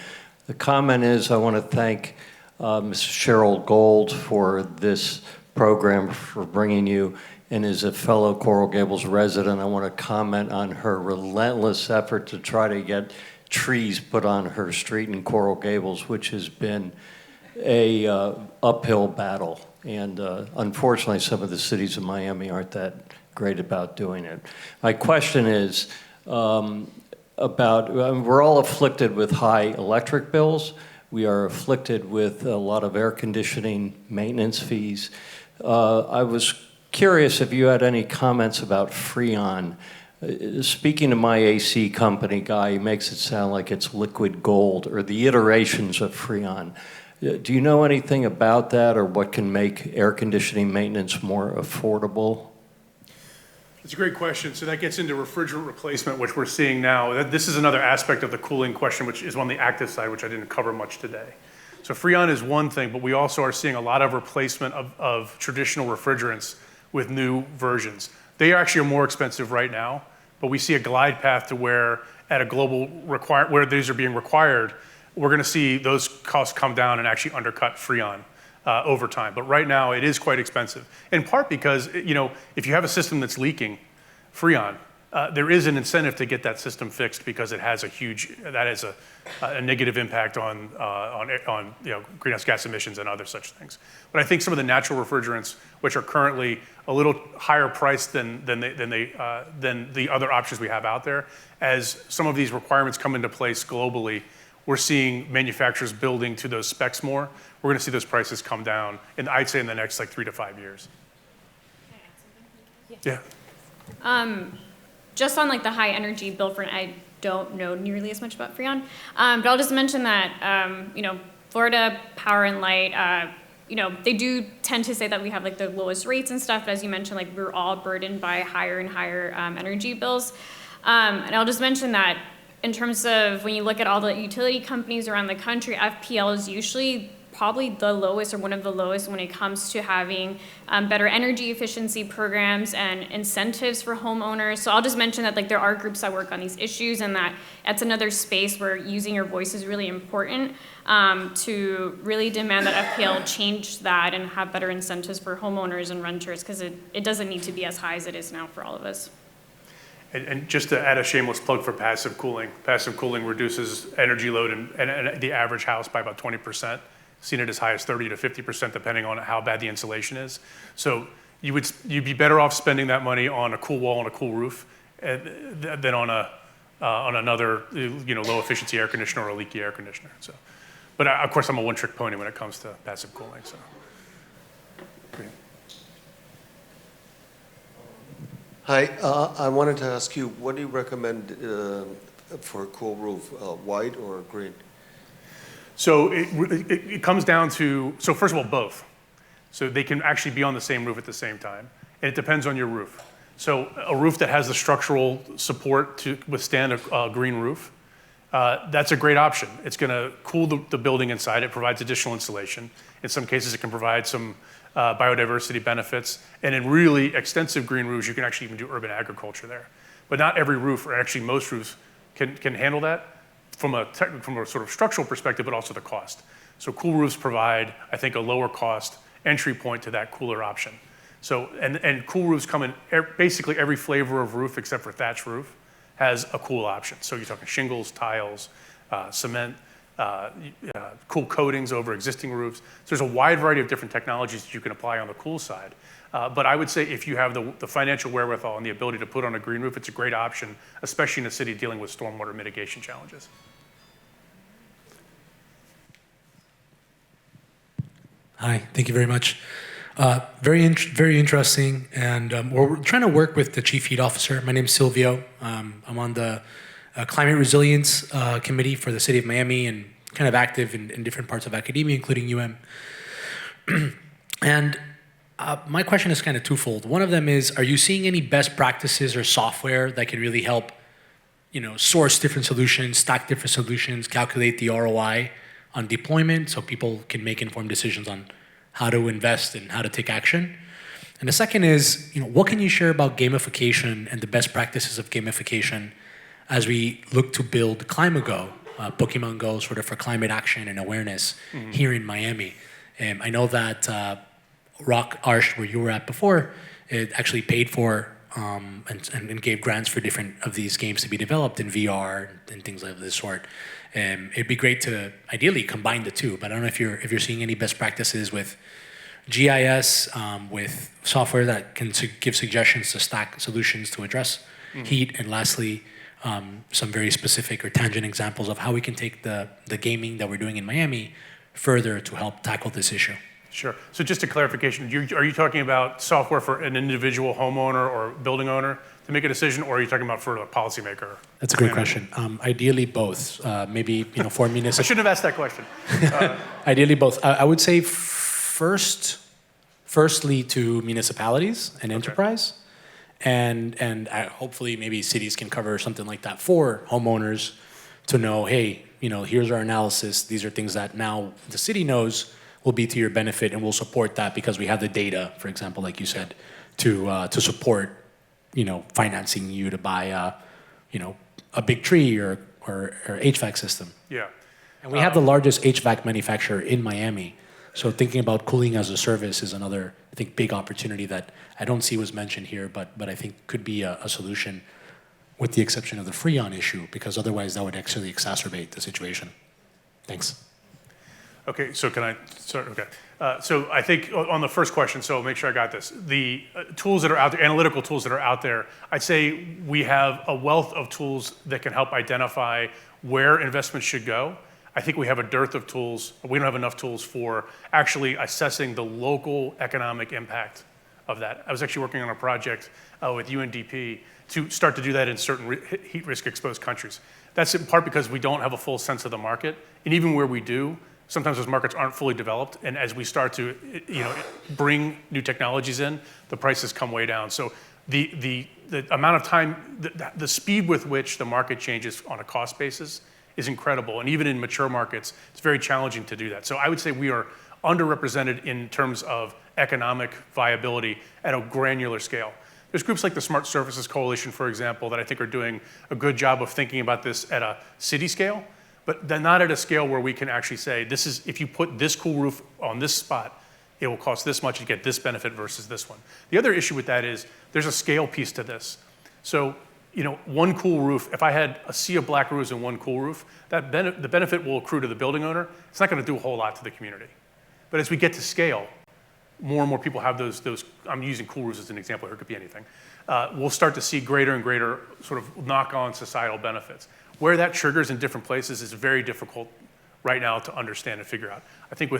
The comment is I want to thank Ms. Cheryl Gold for this program, for bringing you, and as a fellow Coral Gables resident, I want to comment on her relentless effort to try to get trees put on her street in Coral Gables, which has been a uphill battle. And unfortunately, some of the cities in Miami aren't that great about doing it. My question is we're all afflicted with high electric bills. We are afflicted with a lot of air conditioning maintenance fees. I was curious if you had any comments about Freon. Speaking to my AC company guy, he makes it sound like it's liquid gold or the iterations of Freon. Do you know anything about that or what can make air conditioning maintenance more affordable? It's a great question. So that gets into refrigerant replacement, which we're seeing now. This is another aspect of the cooling question, which is on the active side, which I didn't cover much today. So Freon is one thing, but we also are seeing a lot of replacement of traditional refrigerants with new versions. They actually are more expensive right now, but we see a glide path to where at a global where these are being required, we're going to see those costs come down and actually undercut Freon over time. But right now, it is quite expensive, in part because if you have a system that's leaking Freon, there is an incentive to get that system fixed because it has a negative impact on greenhouse gas emissions and other such things. But I think some of the natural refrigerants, which are currently a little higher priced than the other options we have out there, as some of these requirements come into place globally, we're seeing manufacturers building to those specs more. We're going to see those prices come down, and I'd say in the next 3 to 5 years. Can I add something? Yeah. Just on the high energy bill for, I don't know nearly as much about Freon, but I'll just mention that, Florida Power and Light, they do tend to say that we have the lowest rates and stuff, but as you mentioned, we're all burdened by higher and higher energy bills. And I'll just mention that in terms of when you look at all the utility companies around the country, FPL is usually probably the lowest or one of the lowest when it comes to having better energy efficiency programs and incentives for homeowners. So I'll just mention that there are groups that work on these issues, and that's another space where using your voice is really important to really demand that FPL change that and have better incentives for homeowners and renters, because it doesn't need to be as high as it is now for all of us. And just to add a shameless plug for passive cooling reduces energy load in the average house by about 20%. Seen it as high as 30 to 50%, depending on how bad the insulation is. So you'd be better off spending that money on a cool wall and a cool roof than on another low efficiency air conditioner or a leaky air conditioner. So, but of course I'm a one-trick pony when it comes to passive cooling. So. Great. Hi, I wanted to ask you, what do you recommend for a cool roof, white or green? So it comes down to, so first of all, both. So they can actually be on the same roof at the same time. And it depends on your roof. So a roof that has the structural support to withstand a green roof, that's a great option. It's going to cool the building inside. It provides additional insulation. In some cases, it can provide some biodiversity benefits. And in really extensive green roofs, you can actually even do urban agriculture there. But not every roof, or actually most roofs, can handle that from a sort of structural perspective, but also the cost. So cool roofs provide, I think, a lower cost entry point to that cooler option. So, and cool roofs come in basically every flavor of roof except for thatch roof has a cool option. So you're talking shingles, tiles, cement, cool coatings over existing roofs. So there's a wide variety of different technologies that you can apply on the cool side. But I would say if you have the financial wherewithal and the ability to put on a green roof, it's a great option, especially in a city dealing with stormwater mitigation challenges. Hi, thank you very much. Very interesting, and we're trying to work with the Chief Heat Officer. My name's Silvio. I'm on the Climate Resilience Committee for the City of Miami and kind of active in different parts of academia, including UM. And my question is kind of twofold. One of them is, are you seeing any best practices or software that can really help, source different solutions, stack different solutions, calculate the ROI on deployment so people can make informed decisions on how to invest and how to take action? And the second is, what can you share about gamification and the best practices of gamification as we look to build ClimaGo, Pokemon Go sort of for climate action and awareness here in Miami? I know that Rock Arch, where you were at before, it actually paid for and gave grants for different of these games to be developed in VR and things of this sort. It'd be great to ideally combine the two, but I don't know if you're seeing any best practices with GIS with software that can give suggestions to stack solutions to address heat, and lastly, some very specific or tangent examples of how we can take the gaming that we're doing in Miami further to help tackle this issue. Sure. So just a clarification, are you talking about software for an individual homeowner or building owner to make a decision, or are you talking about for a policymaker? That's a great question. Ideally, both. Maybe for I municipal. shouldn't have asked that question. Ideally, both. I would say firstly to municipalities and enterprise, and hopefully maybe cities can cover something like that for homeowners to know, hey, here's our analysis. These are things that now the city knows will be to your benefit, and we'll support that because we have the data, for example, like you said, to support, financing you to buy a big tree or HVAC system. Yeah. And we have the largest HVAC manufacturer in Miami. So thinking about cooling as a service is another, I think, big opportunity that I don't see was mentioned here, but I think could be a solution, with the exception of the Freon issue, because otherwise that would actually exacerbate the situation. Thanks. Okay, so can I start? Okay. So I think on the first question, so make sure I got this. The tools that are out there, analytical tools that are out there, I'd say we have a wealth of tools that can help identify where investments should go. I think we have a dearth of tools. We don't have enough tools for actually assessing the local economic impact of that. I was actually working on a project with UNDP to start to do that in certain heat risk exposed countries. That's in part because we don't have a full sense of the market. And even where we do, sometimes those markets aren't fully developed. And as we start to bring new technologies in, the prices come way down. So the amount of time, the speed with which the market changes on a cost basis is incredible. And even in mature markets, it's very challenging to do that. So I would say we are underrepresented in terms of economic viability at a granular scale. There's groups like the Smart Surfaces Coalition, for example, that I think are doing a good job of thinking about this at a city scale, but they're not at a scale where we can actually say, this is, if you put this cool roof on this spot, it will cost this much to get this benefit versus this one. The other issue with that is there's a scale piece to this. So, one cool roof, if I had a sea of black roofs and one cool roof, the benefit will accrue to the building owner. It's not going to do a whole lot to the community. But as we get to scale, more and more people have those, I'm using cool roofs as an example, or it could be anything. We'll start to see greater and greater sort of knock-on societal benefits. Where that triggers in different places is very difficult right now to understand and figure out. I think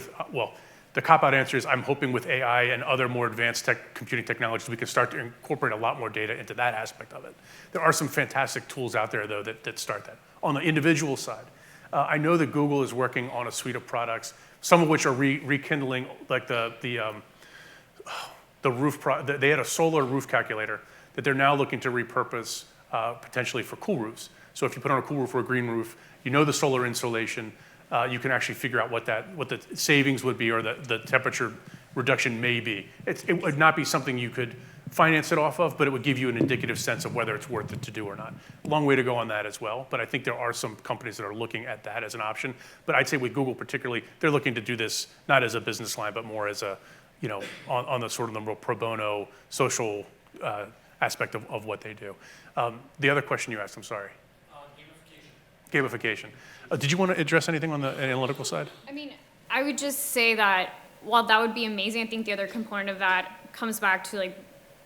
the cop-out answer is I'm hoping with AI and other more advanced computing technologies, we can start to incorporate a lot more data into that aspect of it. There are some fantastic tools out there, though, that start that. On the individual side, I know that Google is working on a suite of products, some of which are rekindling, like the roof, they had a solar roof calculator that they're now looking to repurpose potentially for cool roofs. So if you put on a cool roof or a green roof, the solar insulation, you can actually figure out what the savings would be or the temperature reduction may be. It would not be something you could finance it off of, but it would give you an indicative sense of whether it's worth it to do or not. Long way to go on that as well, but I think there are some companies that are looking at that as an option. But I'd say with Google particularly, they're looking to do this not as a business line, but more as a, on the sort of the more pro bono social aspect of what they do. The other question you asked, I'm sorry. Gamification. Did you want to address anything on the analytical side? I mean, I would just say that while that would be amazing, I think the other component of that comes back to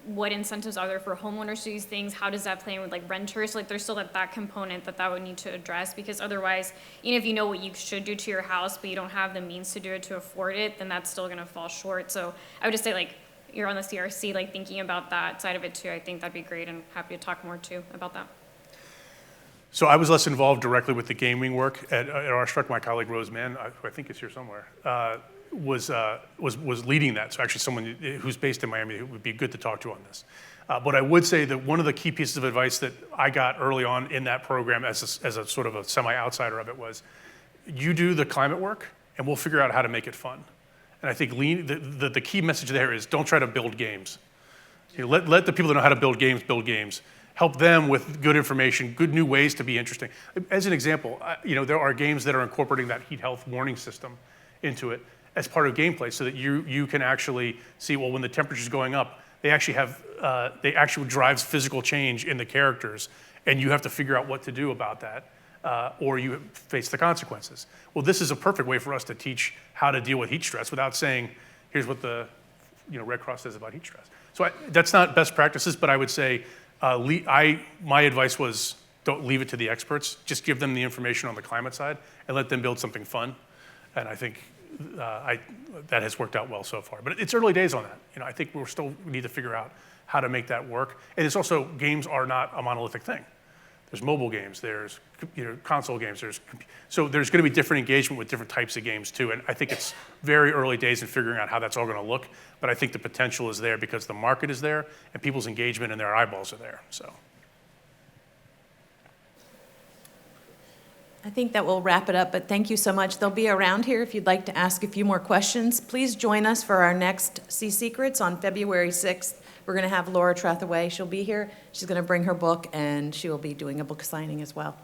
what incentives are there for homeowners to use things? How does that play in with renters? There's still that component that would need to address, because otherwise, even if you know what you should do to your house, but you don't have the means to do it to afford it, then that's still going to fall short. So I would just say you're on the CRC, thinking about that side of it too. I think that'd be great, and happy to talk more too about that. So I was less involved directly with the gaming work at Airstruck. My colleague Rose Mann, who I think is here somewhere, was leading that. So actually someone who's based in Miami who would be good to talk to on this. But I would say that one of the key pieces of advice that I got early on in that program as a sort of a semi-outsider of it was, you do the climate work and we'll figure out how to make it fun. And I think the key message there is don't try to build games. Let the people that know how to build games. Help them with good information, good new ways to be interesting. As an example, there are games that are incorporating that heat health warning system into it as part of gameplay, so that you can actually see, well, when the temperature's going up, they actually drives physical change in the characters, and you have to figure out what to do about that, or you face the consequences. Well, this is a perfect way for us to teach how to deal with heat stress without saying, here's what the Red Cross says about heat stress. So that's not best practices, but I would say my advice was don't leave it to the experts. Just give them the information on the climate side and let them build something fun. And I think that has worked out well so far. But it's early days on that. I think we need to figure out how to make that work. And it's also, games are not a monolithic thing. There's mobile games, there's console games, so there's going to be different engagement with different types of games too. And I think it's very early days in figuring out how that's all going to look. But I think the potential is there because the market is there and people's engagement and their eyeballs are there. So. I think that will wrap it up, but thank you so much. They'll be around here if you'd like to ask a few more questions. Please join us for our next Sea Secrets on February 6th. We're going to have Laura Trethaway. She'll be here. She's going to bring her book, and she will be doing a book signing as well.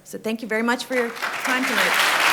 So thank you very much for your time tonight.